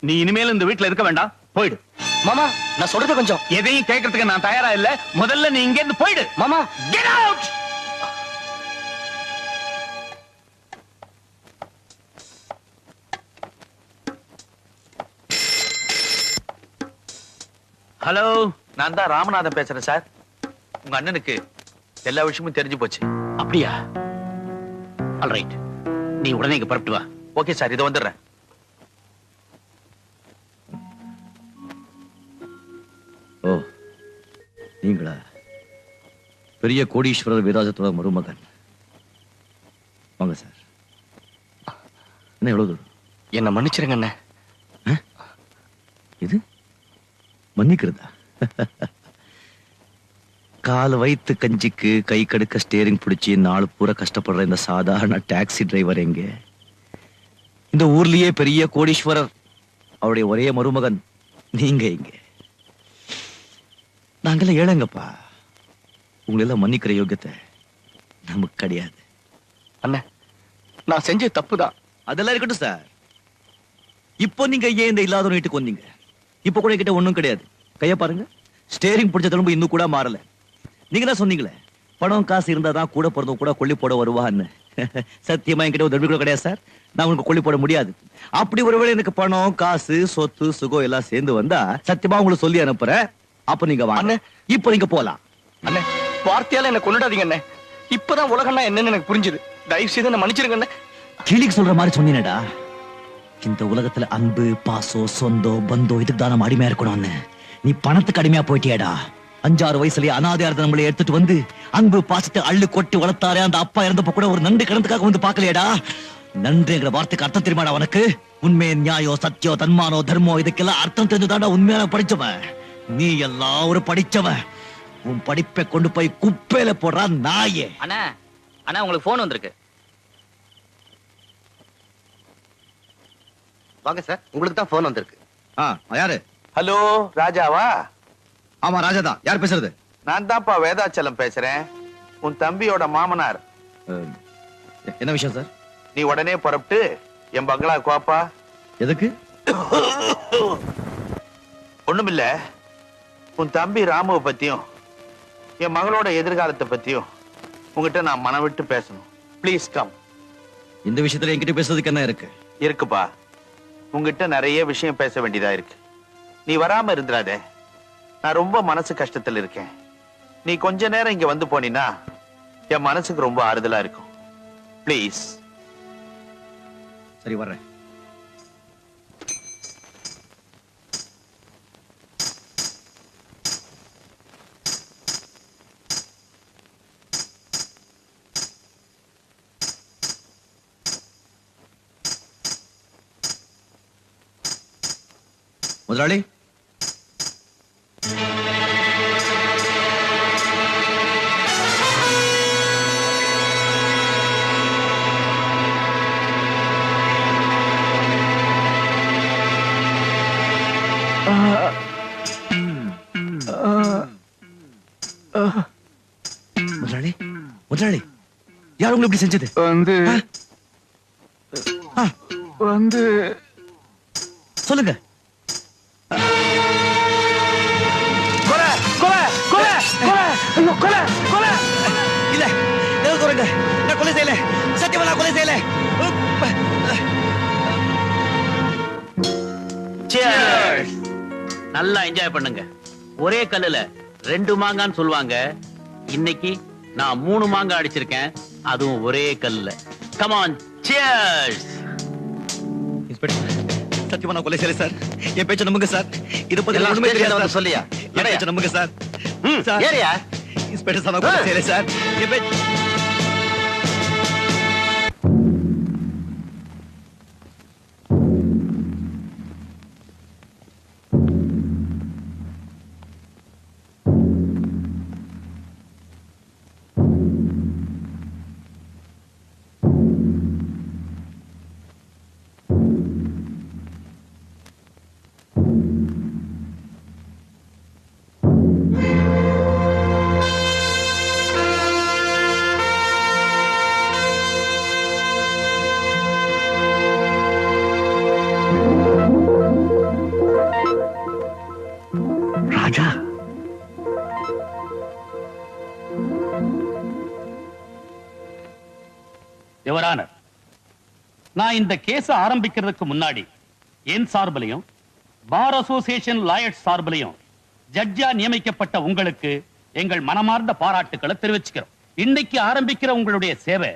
நீ இனிமேல் இந்த வீட்டுல இருக்க வேண்டாம், போயிடு. மாமா நான் சொல்றது கொஞ்சம். எதையும் கேட்கறதுக்கு நான் தயாரா இல்ல. முதல்ல நீ இங்க இருந்து போயிடு. மாமா கெட் அவுட். ஹலோ, நான் தான் ராமநாதன் பேசுறேன் சார். உங்க அண்ணனுக்கு எல்லா விஷயமும் தெரிஞ்சு போச்சு. அப்படியா? ஆல்ரைட், நீ உடனே இங்க புறப்பட்டு வா. ஓகே சார், இதை வந்துடுறேன். ஓ, நீங்களா? பெரிய கோடீஸ்வரர் வீராஜத்தோட மருமகன். வாங்க சார். என்ன எவ்வளவு தூரம்? என்ன மன்னிச்சிருங்க அண்ணே. இது மன்னிக்கிறதா? கால் வைத்து கஞ்சிக்கு கை கடுக்க ஸ்டேரிங் பிடிச்சி நாலு பூரா கஷ்டப்படுற இந்த சாதாரண டாக்ஸி டிரைவர் எங்க? இந்த ஊர்லயே பெரிய கோடீஸ்வரர் அவருடைய ஒரே மருமகன் நீங்க இங்க. நாங்கெல்லாம் ஏழைங்கப்பா. உங்களெல்லாம் மன்னிக்கிற யோகியத்தை நமக்கு கிடையாது. அண்ணே நான் செஞ்ச தப்புதான். அதெல்லாம் இருக்கட்டும் சார். இப்போ நீங்க ஏன் இந்த இல்லாத வீட்டுக்கு வந்தீங்க? இப்ப கூட கிட்ட ஒண்ணும் கிடையாது. கைய பாருங்க, ஸ்டேரிங் பிடிச்ச திரும்ப இன்னும் கூட மாறல. நீங்க தான் சொன்னீங்களே பணம் காசு இருந்தா தான் கூட பிறந்தவங்க கூட கொல்லி போட வருவான்னு. சத்தியமா என்கிட்ட ஒரு தடவை கூட கிடையாது சார். நான் உங்களுக்கு கொல்லி போட முடியாது. அப்படி ஒருவேளை எனக்கு பணம் காசு சொத்து சுகம் எல்லாம் சேர்ந்து வந்தா சத்தியமா உங்களுக்கு சொல்லி அனுப்புறேன். அப்ப நீங்க வாங்க. இப்ப நீங்க போலாம். அண்ணே வார்த்தையால என்ன கொண்டுடாதீங்க அண்ணே. இப்பதான் உலகம்னா என்னன்னு எனக்கு புரிஞ்சுது. தயவு செய்து என்ன மன்னிச்சிருங்க அண்ணே. கிளிக்கு சொல்ற மாதிரி சொன்னீனடா. இந்த உலகத்துல அன்பு பாசம் சொந்தம் பந்தம் இதுக்கு தான் நம்ம அடிமையா இருக்கணும்னு. நீ பணத்துக்கு அடிமையா போயிட்டியாடா. 5-6 வயசுலயே அனாதையா இருந்த நம்மளை எடுத்துட்டு வந்து அன்பு பாசத்தை அள்ளு கொட்டி வளர்த்தாரே அந்த அப்பா இறந்தப்ப கூட ஒரு நன்றி கடந்துக்காக வந்து பாக்கலையடா. நன்றிங்கிற வார்த்தைக்கு அர்த்தம் தெரியுமாடா உனக்கு? உண்மை நியாயம் சத்தியம் தன்மானோ தர்மம் இதுக்கெல்லாம் அர்த்தம் தெரிஞ்சுதாண்டா உண்மையான படிச்சவன். நீ எல்லாம் ஒரு படிச்சவன். உன் படிப்பை கொண்டு போய் குப்பையில போடுறா நாயே. அண்ணா அண்ணா உங்களுக்கு போன் வந்திருக்கு. வாங்க சார், உங்களுக்கு தான் போன் வந்திருக்கு. யாரு? ஹலோ, ராஜாவா? ஆமா ராஜா தான். யார் பேசுறது? நான் தான்ப்பா வேதாச்சலம் பேசுறேன், உன் தம்பியோட மாமனார். என்ன விஷயம் சார்? நீ உடனே புறப்பட்டு என் பங்களாக்கு வாப்பா. எதுக்கு? ஒண்ணுமில்ல, உன் தம்பி ராமுவை பத்தியும் என் மகளோட எதிர்காலத்தை பத்தியும் உங்ககிட்ட நான் மனம் விட்டு பேசணும். Please come. இந்த விஷயத்துல என்கிட்ட பேசுறதுக்கு என்ன இருக்கு? இருக்குப்பா, உங்ககிட்ட நிறைய விஷயம் பேச வேண்டியதா இருக்கு. நீ வராம இருந்துடாதே. நான் ரொம்ப மனசு கஷ்டத்துல இருக்கேன். நீ கொஞ்ச நேரம் இங்க வந்து போனீன்னா என் மனசுக்கு ரொம்ப ஆறுதலா இருக்கும். ப்ளீஸ். சரி வர்றேன். முதலாளி முதலாளி முதலாளி யார் உங்களை இப்படி செஞ்சது? வந்து சொல்லுங்க. இல்ல சொல்லுங்க, நான் கொலை செய்யல, சத்தியமா நான் கொலை செய்யல. நல்லா என்ஜாய் பண்ணுங்க. ஒரே கல்லுல 2 மாங்கான்னு சொல்லுவாங்க. இன்னைக்கு நான் 3 மாங்காய் அடிச்சிருக்கேன், அதுவும் ஒரே கல்லுல. Come on, cheers. சத்தியமா நான் கொலை செய்யல சார். என் பேச்ச நம்புங்க சார். இது பத்தி ஒண்ணுமே தெரியாது சொல்லியா? என் பேச்ச நம்புங்க சார். ஏறியா? இன்ஸ்பெக்டர் சார், நான் கொலை செய்யல சார். என் பேச்ச ராஜா, யுவர் ஆனர், நான் இந்த கேஸ ஆரம்பிக்கிறதுக்கு முன்னாடி என் சார்பிலையும் பார் அசோசியேஷன் லாயர்ஸ் சார்பிலையும் ஜட்ஜா நியமிக்கப்பட்ட உங்களுக்கு எங்கள் மனமார்ந்த பாராட்டுக்களை தெரிவிச்சுக்கிறோம். இன்னைக்கு ஆரம்பிக்கிற உங்களுடைய சேவை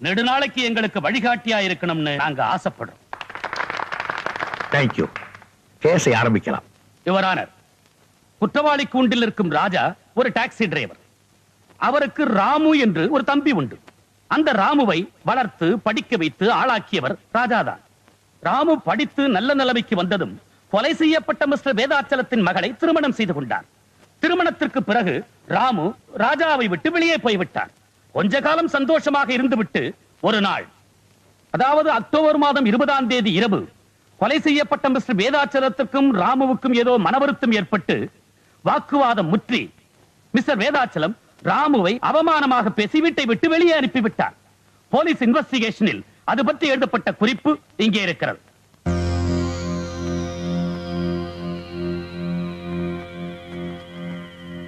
நெடுநாளைக்கு எங்களுக்கு வழிகாட்டியா இருக்கணும்னு நாங்க ஆசைப்படுறோம். தேங்க்யூ. கேஸை ஆரம்பிக்கலாம். யுவர் ஆனர், குற்றவாளி கூண்டில் இருக்கும் ராஜா ஒரு டாக்ஸி டிரைவர். அவருக்கு ராமு என்று ஒரு தம்பி உண்டு. அந்த ராமுவை வளர்த்து படிக்க வைத்து ஆளாக்கியவர் ராஜாதான். ராமு படித்து நல்ல நிலைமைக்கு வந்ததும் கொலை செய்யப்பட்ட மிஸ்டர் வேதாச்சலத்தின் மகளை திருமணம் செய்து கொண்டார். திருமணத்திற்கு பிறகு ராமு ராஜாவை விட்டு வெளியே போய்விட்டார். கொஞ்ச காலம் சந்தோஷமாக இருந்துவிட்டு ஒரு நாள், அதாவது அக்டோபர் மாதம் 20ஆம் தேதி இரவு, கொலை செய்யப்பட்ட மிஸ்டர் வேதாச்சலத்திற்கும் ராமுவுக்கும் ஏதோ மனவருத்தம் ஏற்பட்டு வாக்குவாதம் முற்றி மிஸ்டர் வேதாச்சலம் ராமுவை அவமானமாக பேசி வீட்டை விட்டு வெளியே அனுப்பிவிட்டார். போலீஸ் இன்வெஸ்டிகேஷனில் அது பற்றி எழுதப்பட்ட குறிப்பு இங்கே இருக்கிறது.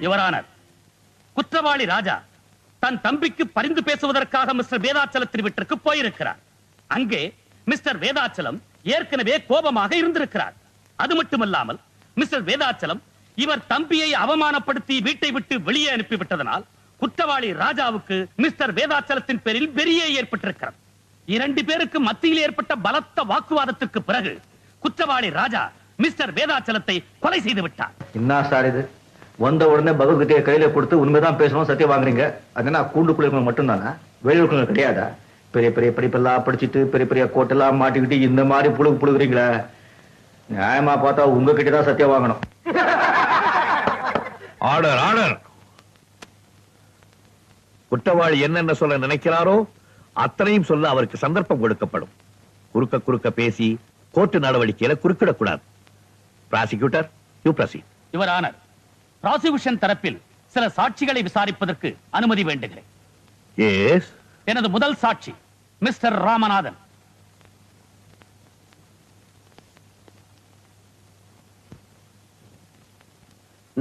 யுவர் ஆனர், குற்றவாளி ராஜா தன் தம்பிக்கு பரிந்து பேசுவதற்காக மிஸ்டர் வேதாச்சலத்தின் வீட்டிற்கு போயிருக்கிறார். அங்கே மிஸ்டர் வேதாச்சலம் ஏற்கனவே கோபமாக இருந்திருக்கிறார். அது மட்டுமல்லாமல் மிஸ்டர் வேதாச்சலம் இவர் தம்பியை அவமானப்படுத்தி வீட்டை விட்டு வெளியே அனுப்பிவிட்டதனால் குற்றவாளி ராஜாவுக்கு மிஸ்டர் வேதாச்சலத்தின் பேரில் வெறியே ஏற்பட்டிருக்கிறது. 2 பேருக்கு மத்தியில் ஏற்பட்ட பலத்த வாக்குவாதத்திற்கு பிறகு குற்றவாளி ராஜா மிஸ்டர் வேதாச்சலத்தை கொலை செய்து விட்டார். என்ன சார் இது? வந்த உடனே பகவத்கீதையை கையில கொடுத்து உண்மைதான் பேசணும் சத்தியம் வாங்குறீங்க. அதுனா கூண்டுக்குள்ள மட்டும்தானா? வெளியூருக்குள்ள கிடையாதா? பெரிய பெரிய படிப்பெல்லாம் படிச்சுட்டு பெரிய பெரிய கோட்டெல்லாம் மாட்டிக்கிட்டு இந்த மாதிரி புழுகுறீங்களா? நியாயமா பார்த்தா உங்ககிட்ட தான் சத்தியம் வாங்கணும். Order, order. குற்றவாளி என்னென்ன சொல்ல நினைக்கிறாரோ அத்தனையும் சொல்ல அவருக்கு சந்தர்ப்பம் கொடுக்கப்படும். குறுக்க குறுக்க பேசி கோர்ட்டு நடவடிக்கையில குறுக்கிடக்கூடாது. Prosecutor, you proceed. Your honour, prosecution தரப்பில் சில சாட்சிகளை விசாரிப்பதற்கு அனுமதி வேண்டுகிறேன். எஸ். எனது முதல் சாட்சி மிஸ்டர் ராமநாதன்.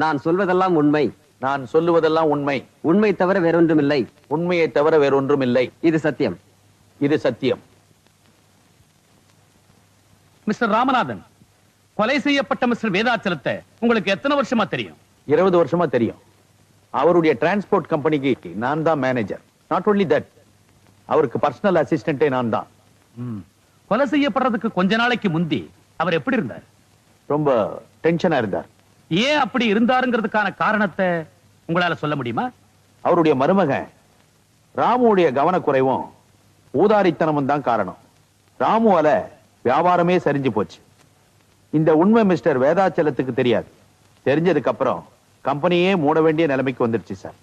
நான் சொல்வதெல்லாம் உண்மை. நான் சொல்லுவதெல்லாம் உண்மை. உண்மை தவிர வேறொன்றுமில்லை. உண்மையை தவிர வேறொன்றும் இல்லை. இது சத்தியம். இது சத்தியம். மிஸ்டர் ராமநாதன், கொலை செய்யப்பட்ட மிஸ்டர் வேதாச்சலத்தை உங்களுக்கு எத்தனை வருஷமா தெரியும்? 20 வருஷமா தெரியும். அவருடைய டிரான்ஸ்போர்ட் கம்பெனிக்கு நான் தான் மேனேஜர். நாட் ஒன்லி தட், அவருக்கு பர்சனல் அசிஸ்டன்டே நான் தான். கொலை செய்யப்படுறதுக்கு கொஞ்ச நாளைக்கு முந்தி அவர் எப்படி இருந்தார்? ரொம்ப டென்ஷனா இருந்தார். ஏன் அப்படி இருந்தாருங்கிறதுக்கான காரணத்தை உங்களால சொல்ல முடியுமா? அவருடைய மருமகன் ராமுடைய கவனக்குறைவும் ஊதாரித்தனமும் தான் காரணம். ராமுவால வியாபாரமே சரிஞ்சு போச்சு. இந்த உண்மை மிஸ்டர் வேதாச்சலத்துக்கு தெரியாது. தெரிஞ்சதுக்கு அப்புறம் கம்பெனியே மூட வேண்டிய நிலைமைக்கு வந்துருச்சு சார்.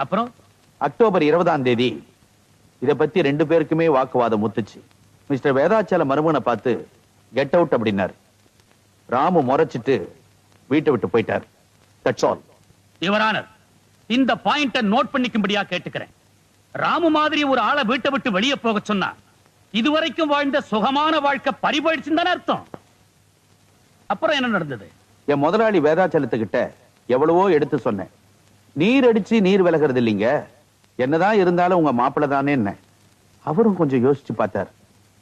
அப்புறம் அக்டோபர் 20ஆம் தேதி இத பத்தி 2 பேருக்குமே வாக்குவாதம் முத்துச்சு. மிஸ்டர் வேதாச்சல மருமகனை பார்த்து கெட் அவுட் அப்படின்னாரு. ராமு முறைச்சிட்டு வீட்டை விட்டு போயிட்டார். That's all. யுவர் ஆனர், இந்த பாயிண்ட நோட் பண்ணிக்கும்படியா கேட்டுக்கிறேன். ராமு மாதிரி ஒரு ஆளை வீட்டை விட்டு வெளியே போக சொன்னா இதுவரைக்கும் வாழ்ந்த சுகமான வாழ்க்கை பறிபோயிடுச்சுன்னு தானே அர்த்தம். அப்புறம் என்ன நடந்தது? என் முதலாளி வேதாச்சலத்துக்கிட்ட எவ்வளவோ எடுத்து சொன்னேன். நீர் அடிச்சு நீர் விலகிறது இல்லைங்க, என்னதான் இருந்தாலும் உங்க மாப்பிள்ள தானே என்ன. அவரும் கொஞ்சம் யோசிச்சு பார்த்தார்.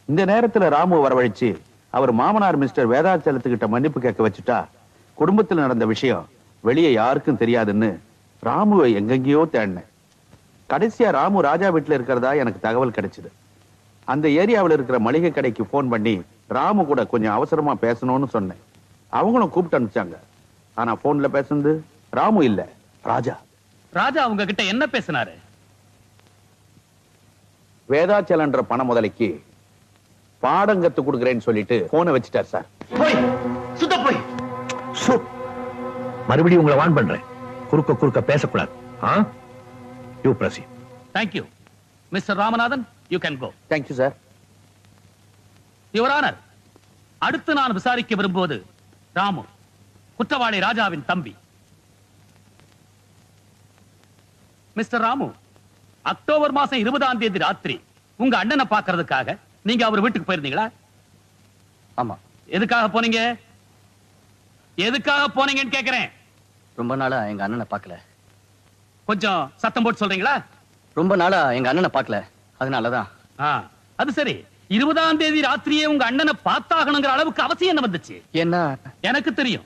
இந்த நேரத்துல ராமு வரவழைச்சு அவர் மாமனார் மிஸ்டர் வேதாச்சலத்துக்கிட்ட மன்னிப்பு கேட்க வச்சுட்டா குடும்பத்தில் நடந்த விஷயம் வெளியே யாருக்கும் தெரியாதுன்னு ராமுவை எங்கெங்கேயோ தேடினேன். கடைசியா ராமு ராஜா வீட்டுல இருக்கிறதா எனக்கு தகவல் கிடைச்சது. அந்த ஏரியாவில் இருக்கிற மளிகை கடைக்கு போன் பண்ணி ராமு கூட கொஞ்சம் அவசரமா பேசணும்னு சொன்னேன். அவங்களும் கூப்பிட்டு அனுப்பிச்சாங்க. ஆனா போன்ல பேசுனது ராமு இல்ல, ராஜா. ராஜா அவங்க கிட்ட என்ன பேசினாரு? வேதாச்சலன்ற பண முதலைக்கு பாடம் கத்து கொடுக்கிறேன்னு சொல்லிட்டு போனை வச்சுட்டார் சார். போய் சுத்த போய் மறுபடியும் உங்களை வான் பண்றேன். குறுக்க பேசக்கூடாது. You proceed. Thank you. Mr. Ramanathan, you can go. Thank you, sir. Your honour, அடுத்து நான் விசாரிக்க விரும்புவது ராமு, குற்றவாளி ராஜாவின் தம்பி. மிஸ்டர் ராமு, அக்டோபர் மாசம் 20ஆம் தேதி ராத்திரி உங்க அண்ணனை பார்க்கிறதுக்காக நீங்க அவர் வீட்டுக்கு போயிருந்தீங்களா? ஆமா. எதுக்காக போனீங்க? எதுக்காக போனீங்கன்னு கேக்குறேன். ரொம்ப நாளா எங்க அண்ணனை பார்க்கல. கொஞ்சம் சத்தம் போட்டு சொல்றீங்களா? ரொம்ப நாளா எங்க அண்ணனை பார்க்கல, அதனாலதான். அது சரி, 20ஆம் தேதி ராத்திரியே உங்க அண்ணனை பார்த்தாகணுங்கிற அளவுக்கு அவசியம் என்ன வந்துச்சு? என்ன? எனக்கு தெரியும்.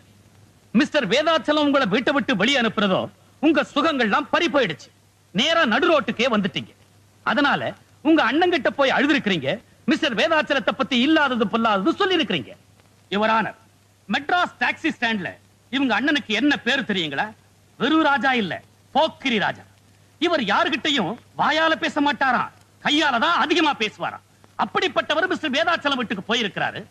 மிஸ்டர் வேதாச்சலம் உங்களை வீட்டை விட்டு வெளியே அனுப்புறதோ உங்க சுகங்கள்லாம் பறி போயிடுச்சு. நேரா நடு ரோட்டுக்கே வந்துட்டீங்க. அதனால உங்க அண்ணன் கிட்ட போய் அழுதுருக்கிறீங்க. மிஸ்டர் வேதாச்சலத்தை பத்தி இல்லாதது பொல்லாதது சொல்லி இருக்கிறீங்க. யுவர் ஆனர், மெட்ராஸ் டாக்ஸி ஸ்டாண்ட்ல இவங்க அண்ணனுக்கு என்ன பேரு தெரியுங்களா? வெறும் ராஜா இல்ல, போக்கிரி ராஜா. இவர் யாருகிட்டையும் வாயால பேச மாட்டாராம், கையால தான் அதிகமா பேசுவாராம். அப்படிப்பட்டவர் மிஸ்டர் வேதாச்சலம் வீட்டுக்கு போயிருக்கிறாரு.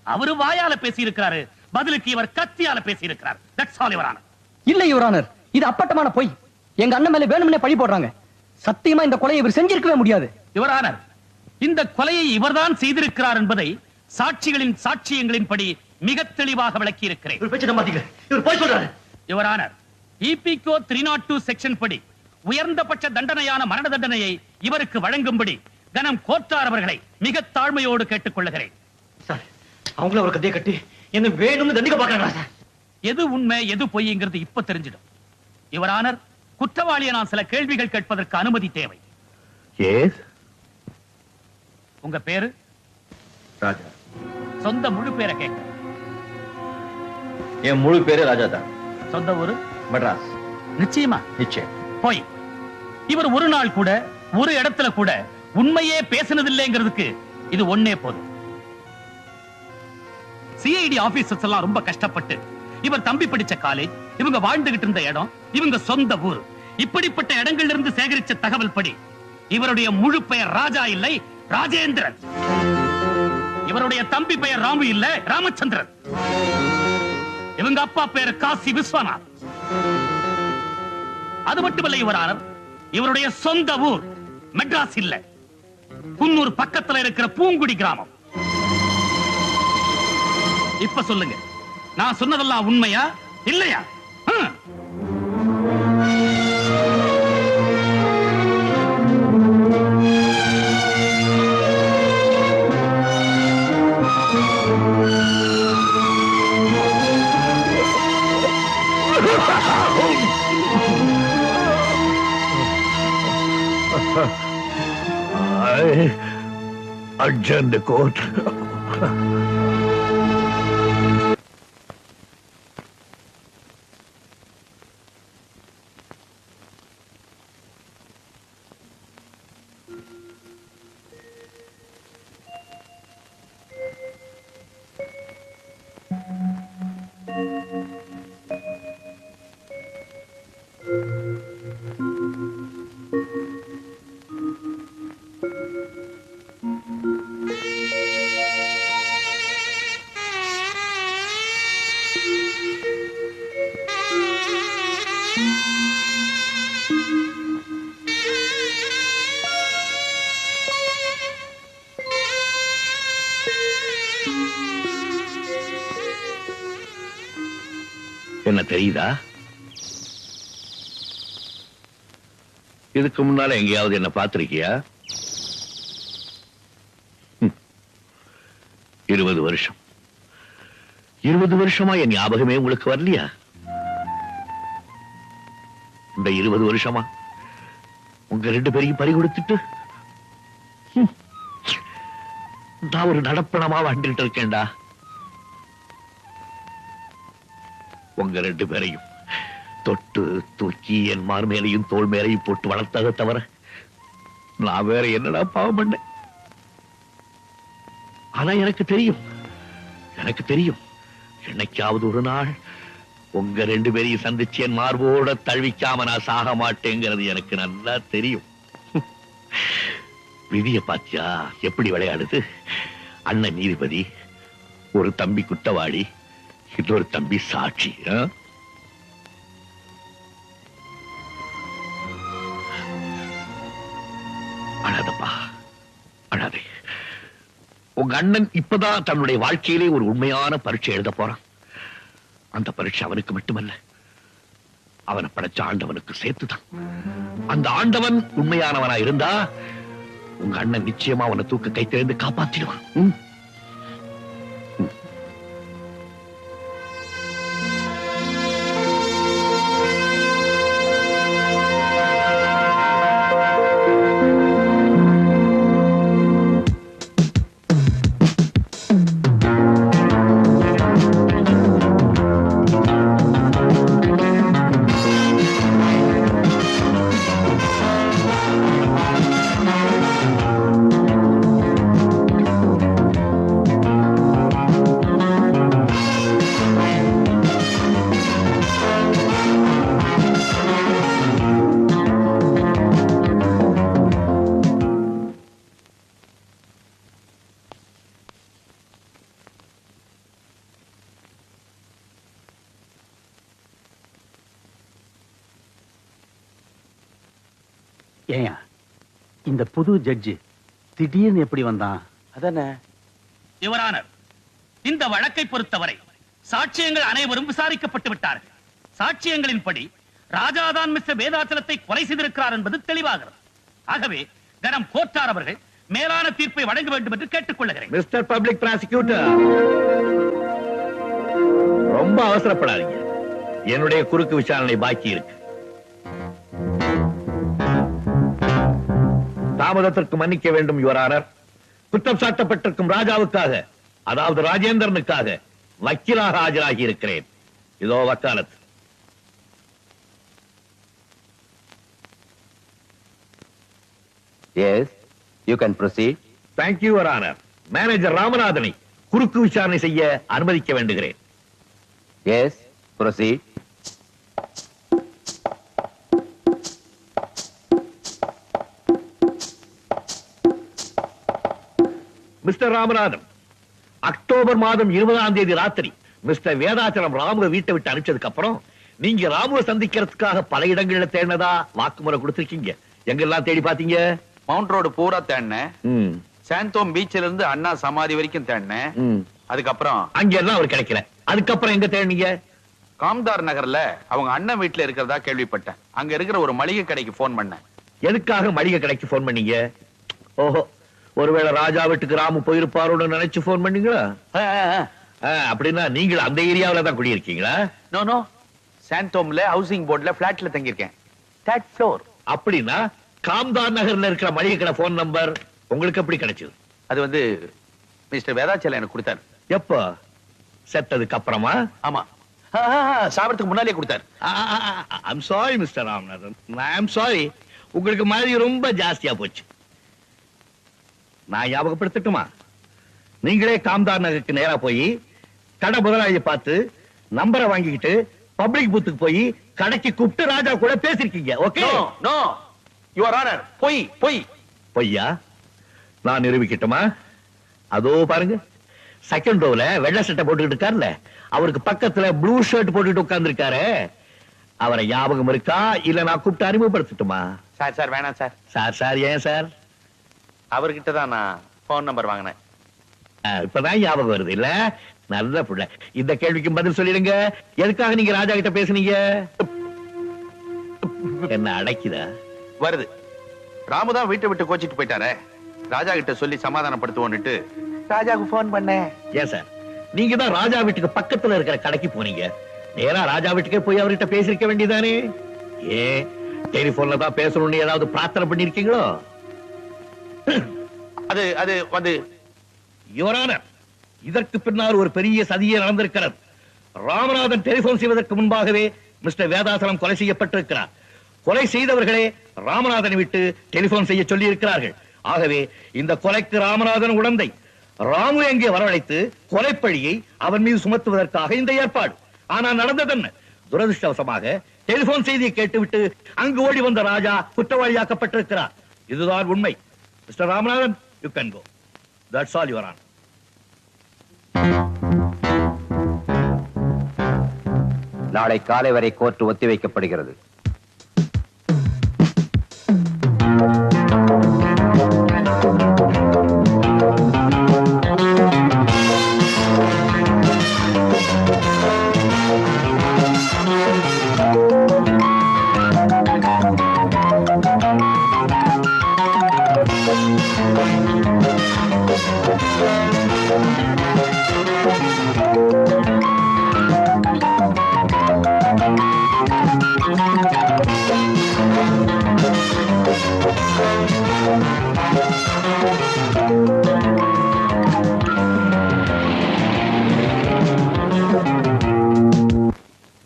அவரு வாயால பேசி இருக்கிறாரு, பதிலுக்கு இவர் கத்தியால பேசி இருக்கிறார். That's all your honour. இல்ல யுவர் ஆனர், இது அப்பட்டமான பொய். எங்க அண்ணன் மேல வேணும்னே பழி போடுறாங்க. சத்தியமா இந்த கொலையை இவர் செஞ்சிருக்கவே முடியாது. யுவர் ஆனர், இந்த கொலையை இவர்தான் செய்திருக்கிறார் என்பதை சாட்சிகளின் சாட்சியங்களின்படி மிக தெளிவாக விளக்கி இருக்கிறேன். யுவர் ஆனர், EPCO 302 செக்ஷன் படி உயர்ந்தபட்ச தண்டனையான மரண தண்டனையை இவருக்கு வழங்கும்படி கனம் கோட்டார் அவர்களை மிக தாழ்மையோடு கேட்டுக் கொள்ளுகிறேன். அவங்கள ஒரு கதையை கட்டி என்ன வேணும்னு தண்டிக்க பாக்குறாங்களா? எது உண்மை எது பொய்ங்கிறது இப்ப தெரிஞ்சிடும். யுவர் ஆனர், குற்றவாளியை நான் சில கேள்விகள் கேட்பதற்கு அனுமதி தேவை. உங்க பேரு? ராஜா. சொந்த முழு பேரை கேட்க. என் முழு பேரு ராஜா தான். சொந்த ஊரு? மெட்ராஸ். நிச்சயமா? நிச்சயம். போய் இவர் ஒரு நாள் கூட ஒரு இடத்துல கூட உண்மையே பேசினதில்லைங்கிறதுக்கு இது ஒன்னே போதும். CID ஆபீசர்ஸ் எல்லாம் ரொம்ப கஷ்டப்பட்டு இவர் தம்பி படிச்ச காலேஜ், இவங்க வாழ்ந்துகிட்டு இருந்த இடம், இவங்க சொந்த ஊர், இப்படிப்பட்ட இடங்கள்ல இருந்து சேகரிச்ச தகவல் படி இவருடைய முழு பெயர் ராஜா இல்லை, ராஜேந்திரன். இவருடைய தம்பி பெயர் ராமு இல்ல, ராமச்சந்திரன். இவங்க அப்பா பெயர் காசி விஸ்வநாத். அது மட்டுமல்ல யுவர் ஆனர், இவருடைய சொந்த ஊர் மெட்ராஸ் இல்ல, குன்னூர் பக்கத்துல இருக்கிற பூங்குடி கிராமம். இப்ப சொல்லுங்க, நான் சொன்னதெல்லாம் உண்மையா இல்லையா? I adjourn the court. என்ன தெரியுதா? இதுக்கு முன்னால எங்கேயாவது என்ன பார்த்திருக்கியா? 20 வருஷம் 20 வருஷமா என் ஞாபகமே உங்களுக்கு வரலையா? இந்த 20 வருஷமா உங்க 2 பேரையும் பறி கொடுத்துட்டு நான் ஒரு நடப்பணமா வந்துட்டு இருக்கேன்டா. உங்க 2 பேரையும் தொட்டு தூக்கி என் மார் மேலையும் தோல் மேலையும் போட்டு வளர்த்ததை தவிர நான் வேற என்னடா பாவம் பண்ணேன்? ஆனா எனக்கு தெரியும் என்னைக்காவது ஒரு நாள் உங்க 2 பேரையும் சந்திச்சு என் மார்போட தழுவிக்காம நான் சாக மாட்டேங்கிறது எனக்கு நல்லா தெரியும். விதிய பாத்தியா எப்படி விளையாடுது? அண்ணன் நீதிபதி, ஒரு தம்பி குற்றவாளி, இன்னொரு தம்பி சாட்சி. அழாதப்பா, அழாதே. உங்க அண்ணன் இப்பதான் தன்னுடைய வாழ்க்கையிலே ஒரு உண்மையான பரீட்சை எழுத போறான். அந்த பரீட்சை அவனுக்கு மட்டுமல்ல, அவனை படைச்ச ஆண்டவனுக்கு சேர்த்துதான். அந்த ஆண்டவன் உண்மையானவனா இருந்தா உங்க அண்ணன் நிச்சயமா அவனை தூக்க கை திறந்து காப்பாத்திடுவான். ஏயா இந்த புது ஜட்ஜி திடீர்னு எப்படி வந்தான்? அதானே. யுவர் ஆனர், இந்த வழக்கை பொறுத்தவரை சாட்சியங்கள் அனைவரும் விசாரிக்கப்பட்டு விட்டார்கள். சாட்சியங்களின்படி ராஜாதான் மிஸ்டர் வேதாச்சலத்தை கொலை செய்திருக்கிறார் என்பது தெளிவாகிறது. ஆகவே கனம் கோட்டார் அவர்கள் மேலான தீர்ப்பை வழங்க வேண்டும் என்று கேட்டுக் கொள்கிறேன். மிஸ்டர் பப்ளிக் பிராசிக்யூட்டர், ரொம்ப அவசரப்படாதீங்க. என்னுடைய குறுக்கு விசாரணை பாக்கி இருக்கு. தாமதத்திற்கு மன்னிக்க வேண்டும் யுவர் ஆனர். குற்றம் சாட்டப்பட்டிருக்கும் ராஜாவுக்காக, அதாவது ராஜேந்திரனுக்காக வக்கீலாக ஆஜராகி இருக்கிறேன். இதோ வக்காலத். Yes, you can proceed. Thank you, Your Honor. Manager ராமநாதனை குறுக்கு விசாரணை செய்ய அனுமதிக்க வேண்டுகிறேன். Yes, proceed. Mister Ramanathan, October மாதம் 20ஆம் தேதி ராத்திரி மிஸ்டர் வேதாச்சலம் ராமுவை வீட்டை விட்டு அனுப்பிச்சதுக்கு அப்புறம் நீங்க ராமுவை சந்திக்கிறதுக்காக பல இடங்கள்ல தேடினதா வாக்குமூலம் கொடுத்திருக்கீங்க. எங்கெல்லாம் தேடி பாத்தீங்க? மவுண்ட் ரோடு பூரா தேடினேன். சாந்தோம் பீச்ல இருந்து அண்ணா சமாதி வரைக்கும் தேடினேன். அதுக்கப்புறம் அங்க எல்லாம் அவர் கிடைக்கல. அதுக்கப்புறம் எங்க தேடினீங்க? காம்தார் நகர்ல அவங்க அண்ணன் வீட்டுல இருக்கிறதா கேள்விப்பட்டேன். அங்க இருக்கிற ஒரு மளிகை கடைக்கு போன் பண்ணேன். எதுக்காக மளிகை கடைக்கு போன் பண்ணீங்க? ஓஹோ, ஒருவேளை ராஜா வீட்டுக்கு ராமு போயிருப்பாரோன்னு நினைச்சு போன் பண்ணீங்களா? அப்படின்னா நீங்கள் அந்த ஏரியாவில தான் குடியிருக்கீங்களா? நோ நோ, சாந்தோம்ல ஹவுசிங் போர்ட்ல பிளாட்ல தங்கியிருக்கேன். 3rd floor. அப்படின்னா காம்தார் நகர்ல இருக்கிற மளிகை கடை போன் நம்பர் உங்களுக்கு எப்படி கிடைச்சது? அது வந்து மிஸ்டர் வேதாச்சலம் எனக்கு கொடுத்தாரு. எப்போ? செத்ததுக்கு அப்புறமா? ஆமா, சாவறதுக்கு முன்னாலே கொடுத்தாரு. I'm sorry mister Ramanathan, I'm sorry. உங்களுக்கு மாதிரி ரொம்ப ஜாஸ்தியா போச்சு. நான் ஞாபகப்படுத்தட்டுமா? நீங்களே காம்தார் நகருக்கு நேரா போய் கடை முதலாளியை பார்த்து நம்பரை வாங்கிக்கிட்டு பப்ளிக் பூத்துக்கு போய் கடைக்கு கூப்பிட்டு ராஜா கூட பேசிருக்கீங்க. ஓகே? நோ யுவர் ஆனர், பொய் பொய். பொய்யா? நான் நிரூபிக்கட்டுமா? அதோ பாருங்க, செகண்ட் ரோல வெள்ளை சட்டை போட்டுக்கிட்டு இருக்காருல்ல, அவருக்கு பக்கத்துல ப்ளூ ஷர்ட் போட்டுட்டு உட்கார்ந்து இருக்காரு. அவரை ஞாபகம் இருக்கா? இல்ல நான் கூப்பிட்டு அறிமுகப்படுத்தட்டுமா? சார் சார் வேணாம் சார். சார் சார் ஏன் சார்? அவர்கிட்ட தான் நான் போன் நம்பர் வாங்கினேன். இப்பதான் ஞாபகம் வருது இல்ல? நல்ல புள்ள. இந்த கேள்விக்கு பதில் சொல்லிடுங்க. எதுக்காக நீங்க ராஜா கிட்ட பேசுனீங்க? என்ன அடைக்குதா? வருது. ராமுதான் வீட்டை விட்டு கோச்சிட்டு போயிட்டாரே, ராஜா கிட்ட சொல்லி சமாதானப்படுத்துவோன்னுட்டு ராஜாவுக்கு போன் பண்ணேன். ஏன் சார், நீங்க தான் ராஜா வீட்டுக்கு பக்கத்துல இருக்கிற கடைக்கு போனீங்க. நேரா ராஜா வீட்டுக்கே போய் அவர்கிட்ட பேசிருக்க வேண்டியதானே? ஏன் டெலிபோன்ல தான் பேசணும்னு ஏதாவது பிரார்த்தனை பண்ணிருக்கீங்களோ? அது அது வந்து யுவரான, இதற்கு பின்னால் ஒரு பெரிய சதியே நடந்திருக்கிறது. ராமநாதன் டெலிபோன் செய்வதற்கு முன்பாகவே மிஸ்டர் வேதாசலம் கொலை செய்யப்பட்டிருக்கிறார். கொலை செய்தவர்களே ராமநாதனை விட்டு டெலிபோன் செய்ய சொல்லி இருக்கிறார்கள். ஆகவே இந்த கொலைக்கு ராமநாதன் உடந்தை. ராமு எங்கே வரவழைத்து கொலைப்பழியை அவன் மீது சுமத்துவதற்காக இந்த ஏற்பாடு. ஆனால் நடந்தது என்ன? துரதிருஷ்டவசமாக டெலிபோன் செய்தியை கேட்டுவிட்டு அங்கு ஓடி வந்த ராஜா குற்றவாளியாக்கப்பட்டிருக்கிறார். இதுதான் உண்மை. Mister Ramanathan, you can go. That's all your honour. நாளை காலை வரை கோர்ட் ஒத்திவைக்கப்படுகிறது.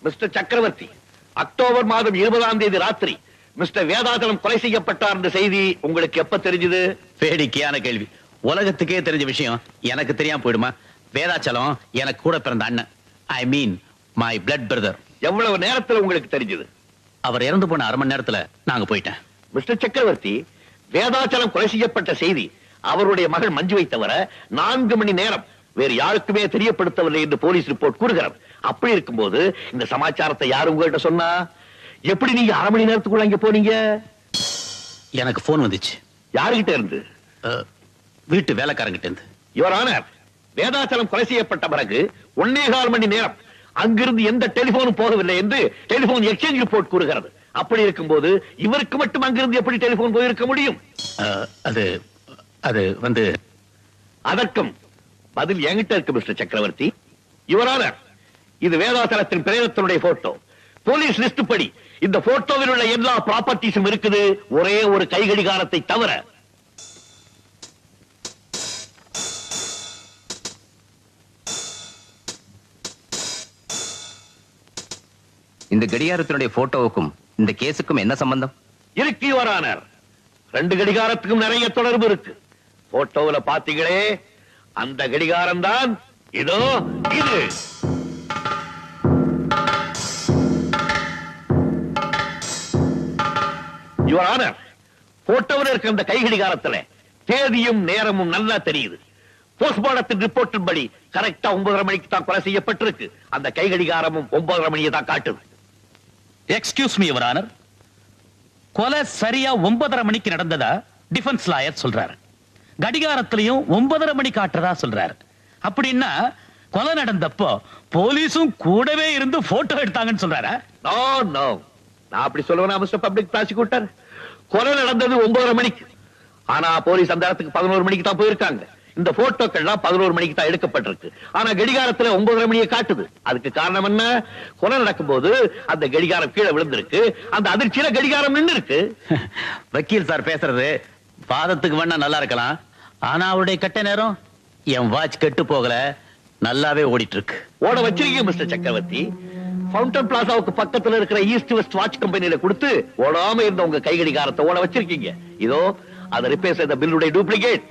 மிஸ்டர் சக்கரவர்த்தி, அக்டோபர் மாதம் 20ஆம் தேதி ராத்திரி மிஸ்டர் வேதாசலம் கொலை செய்யப்பட்டார் என்ற செய்தி உங்களுக்கு எப்ப தெரிஞ்சது? வேடிக்கையான கேள்வி. உலகத்துக்கே தெரிஞ்ச விஷயம் எனக்கு தெரியாம போயிடுமா? வேதாச்சலம் எனக்கு கூட பிறந்த அண்ணன். ஐ மீன் மை பிளட் பிரதர். எவ்வளவு நேரத்துல உங்களுக்கு தெரிஞ்சது? அவர் இறந்து போன அரை மணி நேரத்துல நாங்க போயிட்டேன். மிஸ்டர் சக்கரவர்த்தி, வேதாச்சலம் கொலை செய்யப்பட்ட செய்தி அவருடைய மகள் மஞ்சுவை தவிர 4 மணி நேரம் வேறு யாருக்குமே தெரியப்படுத்தவில்லை என்று போலீஸ் ரிப்போர்ட் கூறுகிறது. அப்படி இருக்கும்போது இந்த சமாச்சாரத்தை யாரு உங்ககிட்ட சொன்னா? எப்படி நீங்க அரை மணி நேரத்துக்குள்ள அங்க போனீங்க? எனக்கு போன் வந்துச்சு. யாருகிட்ட இருந்து? வீட்டு வேலைக்காரங்கிட்ட இருந்து. யுவர் ஆனர், வேதாச்சலம் கொலை செய்யப்பட்ட பிறகு 1.25 மணி நேரம் அங்கிருந்து எந்த டெலிபோனும் போகவில்லை என்று டெலிபோன் எக்ஸ்சேஞ்ச் ரிப்போர்ட் கூறுகிறது. அப்படி இருக்கும்போது இவருக்கு மட்டும் அங்கிருந்து எப்படி டெலிபோன் போயிருக்க முடியும்? அது அது வந்து அதற்கும் பதில் என்கிட்ட இருக்கு மிஸ்டர் சக்கரவர்த்தி. யுவர் ஆனர், இது வேதாச்சலத்தின் பிரேதத்தினுடைய போட்டோ. போலீஸ் லிஸ்ட் படி இந்த போட்டோவில் உள்ள எல்லா ப்ராப்பர்ட்டிஸும் இருக்குது, ஒரே ஒரு கைகடிகாரத்தை தவிர. இந்த கடிகாரத்தினுடைய போட்டோவுக்கும் இந்த கேஸுக்கும் என்ன சம்பந்தம் இருக்கு யுவர் ஆனர்? 2 கடிகாரத்துக்கும் நிறைய தொடர்பு இருக்கு. போட்டோவுல பாத்தீங்களே, அந்த கடிகாரம் தான் இதோ இது. யுவர் ஆனர், போட்டோவில் இருக்கிற அந்த கை கடிகாரத்துல தேதியும் நேரமும் நல்லா தெரியுது. போஸ்ட்மார்டத்தின் ரிப்போர்ட்டின் படி கரெக்டா 9:30 மணிக்கு தான் கொலை செய்யப்பட்டிருக்கு. அந்த கை கடிகாரமும் 9:30 மணியை தான் காட்டுது. எக்ஸ்கியூஸ் மீ யுவர் ஆனர், கொலை சரியா 9:30 மணிக்கு நடந்ததா டிஃபென்ஸ் லாயர் சொல்றாரு. கடிகாரத்திலையும் 9:30 மணி காட்டுறதா சொல்றாரு. அப்படின்னா கொலை நடந்தப்போ போலீஸும் கூடவே இருந்து போட்டோ எடுத்தாங்கன்னு சொல்றாரா? நோ நோ, நான் அப்படி சொல்லுவேனா மிஸ்டர் பப்ளிக் ப்ராசிக்யூட்டர்? கொலை நடந்தது 9:30 மணிக்கு. ஆனா போலீஸ் அந்த இடத்துக்கு 11 மணிக்கு தான் போயிருக்காங்க. இந்த போட்டோக்கள்லாம் 11 மணிக்கு தான் எடுக்கப்பட்டிருக்கு. ஆனா கடிகாரத்துல 9:30 மணியை காட்டுது. அதுக்கு காரணம் என்ன? கொலை நடக்கும்போது அந்த கடிகாரம் கீழே விழுந்திருக்கு. அந்த அதிர்ச்சியில கடிகாரம் நின்று இருக்கு. வக்கீல் சார் பேசுறது வாதத்துக்கு வேணா நல்லா இருக்கலாம். ஆனா அவருடைய கட்ட நேரம் என் வாட்ச் கெட்டு போகல, நல்லாவே ஓடிட்டு இருக்கு. ஓட வச்சிருக்கீங்க மிஸ்டர் சக்கரவர்த்தி. ஃபவுண்டன் பிளாசாவுக்கு பக்கத்துல இருக்கிற ஈஸ்ட் வெஸ்ட் வாட்ச் கம்பெனியில கொடுத்து ஓடாம இருந்த உங்க கை கடிகாரத்தை ஓட வச்சிருக்கீங்க. இதோ அதை ரிப்பேர் செய்த பில்லுடைய டூப்ளிகேட்.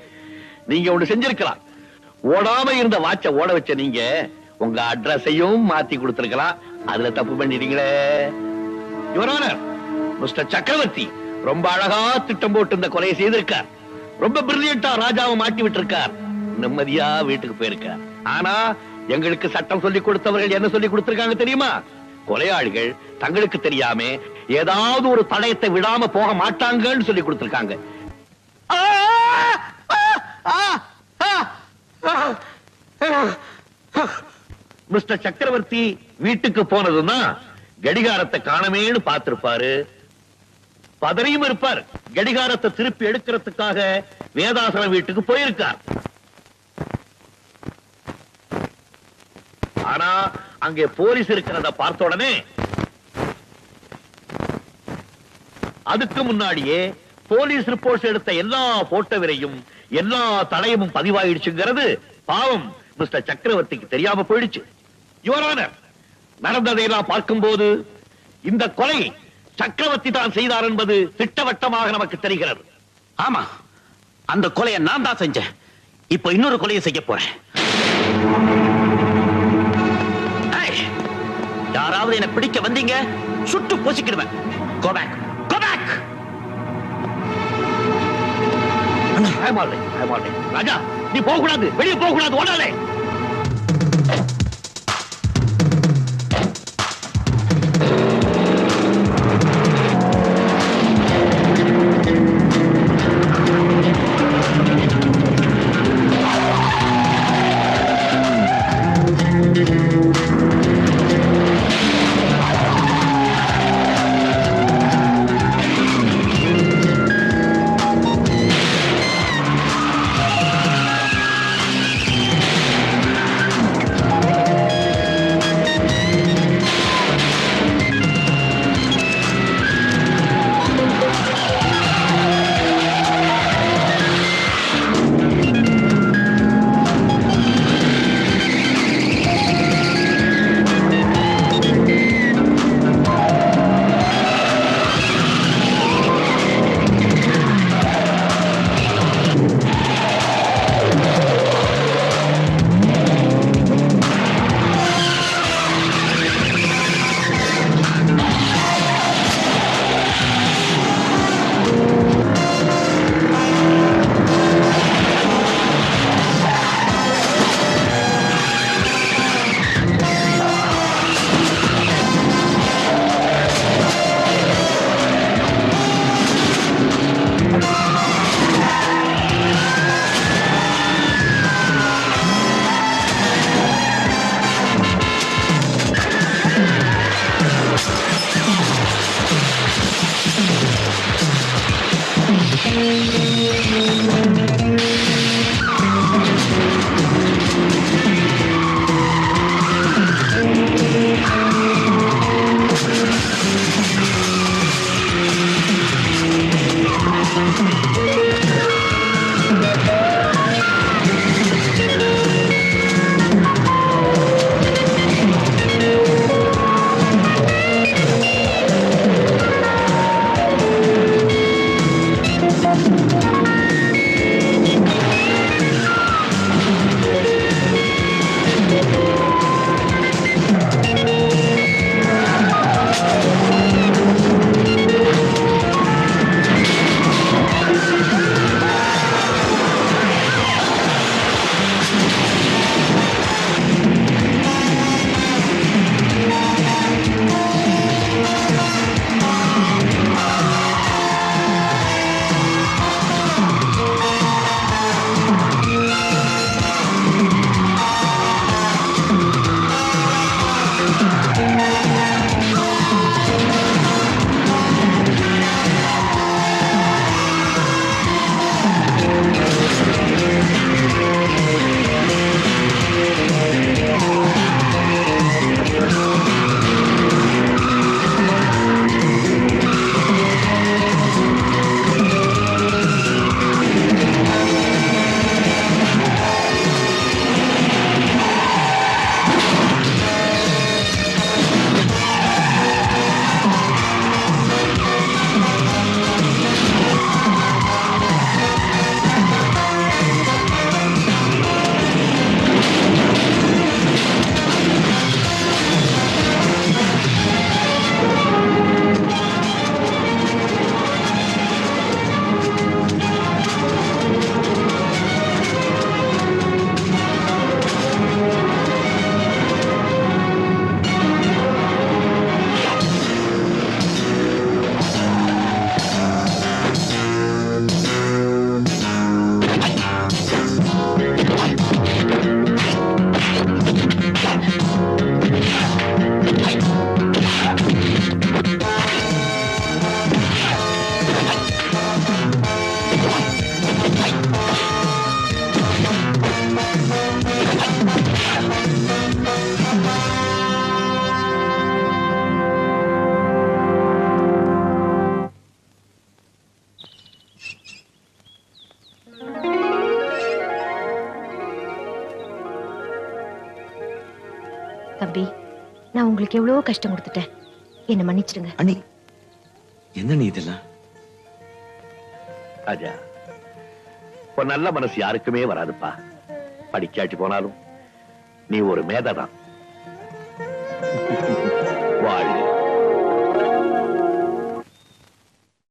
நீங்க ஒண்ணு செஞ்சிருக்கலாம். ஓடாம இருந்த வாட்சை ஓட வச்ச நீங்க உங்க அட்ரஸையும் மாத்தி கொடுத்திருக்கலாம். அதுல தப்பு பண்ணிட்டீங்களே. யுவர் ஆனர், மிஸ்டர் சக்கரவர்த்தி ரொம்ப அழகா திட்டம் போட்டு இந்த கொலையை செய்திருக்கார். ரொம்ப பிரில்லியண்டா ராஜாவை மாட்டி விட்டிருக்கார். நிம்மதியா வீட்டுக்கு போயிருக்கார். ஆனா எங்களுக்கு சட்டம் சொல்லி கொடுத்தவர்கள் என்ன சொல்லி கொடுத்திருக்காங்க தெரியுமா? கொலையாளிகள் தங்களுக்கு தெரியாம ஏதாவது ஒரு தடயத்தை விடாம போக மாட்டாங்கன்னு சொல்லி கொடுத்திருக்காங்க. மிஸ்டர் சக்கரவர்த்தி வீட்டுக்கு போனதுன்னா கடிகாரத்தை காணமேன்னு பார்த்திருப்பாரு. பதறியும் இருப்பார். கடிகாரத்தை திருப்பி எடுக்கிறதுக்காக வேதாசலம் வீட்டுக்கு போயிருக்கார். ஆனா அங்கே போலீஸ் இருக்கிறத பார்த்த உடனே அதுக்கு முன்னாடியே போலீஸ் ரிப்போர்ட்ஸ் எடுத்த எல்லா போட்டோவிலையும் எல்லா தடயமும் பதிவாயிடுச்சுங்கிறது பாவம் மிஸ்டர் சக்கரவர்த்திக்கு தெரியாம போயிடுச்சு. யுவர் ஆனர், நடந்ததையெல்லாம் பார்க்கும்போது இந்த கொலை சக்கரவர்த்தி தான் செய்தார் என்பது திட்டவட்டமாக நமக்கு தெரிகிறது. ஆமா, அந்த கொலையை நான் தான் செஞ்சேன். இப்ப இன்னொரு கொலையை செய்ய போறேன். யாராவது என்ன பிடிக்க வந்தீங்க, சுட்டு பொசிக்கிடுவேன். Go back. Go back. ராஜா, நீ போக கூடாது, வெளியே போக கூடாது, ஓடாதே. தம்பி, நான் உங்களுக்கு எவ்வளவோ கஷ்டம் கொடுத்துட்டேன். என்ன மன்னிச்சிடுங்க. அண்ணி, என்ன நீ இதெல்லாம்? ராஜா, ஒரு நல்ல மனசு யாருக்குமே வராதுப்பா. படிக்காட்டி போனாலும் நீ ஒரு மேதைதான்.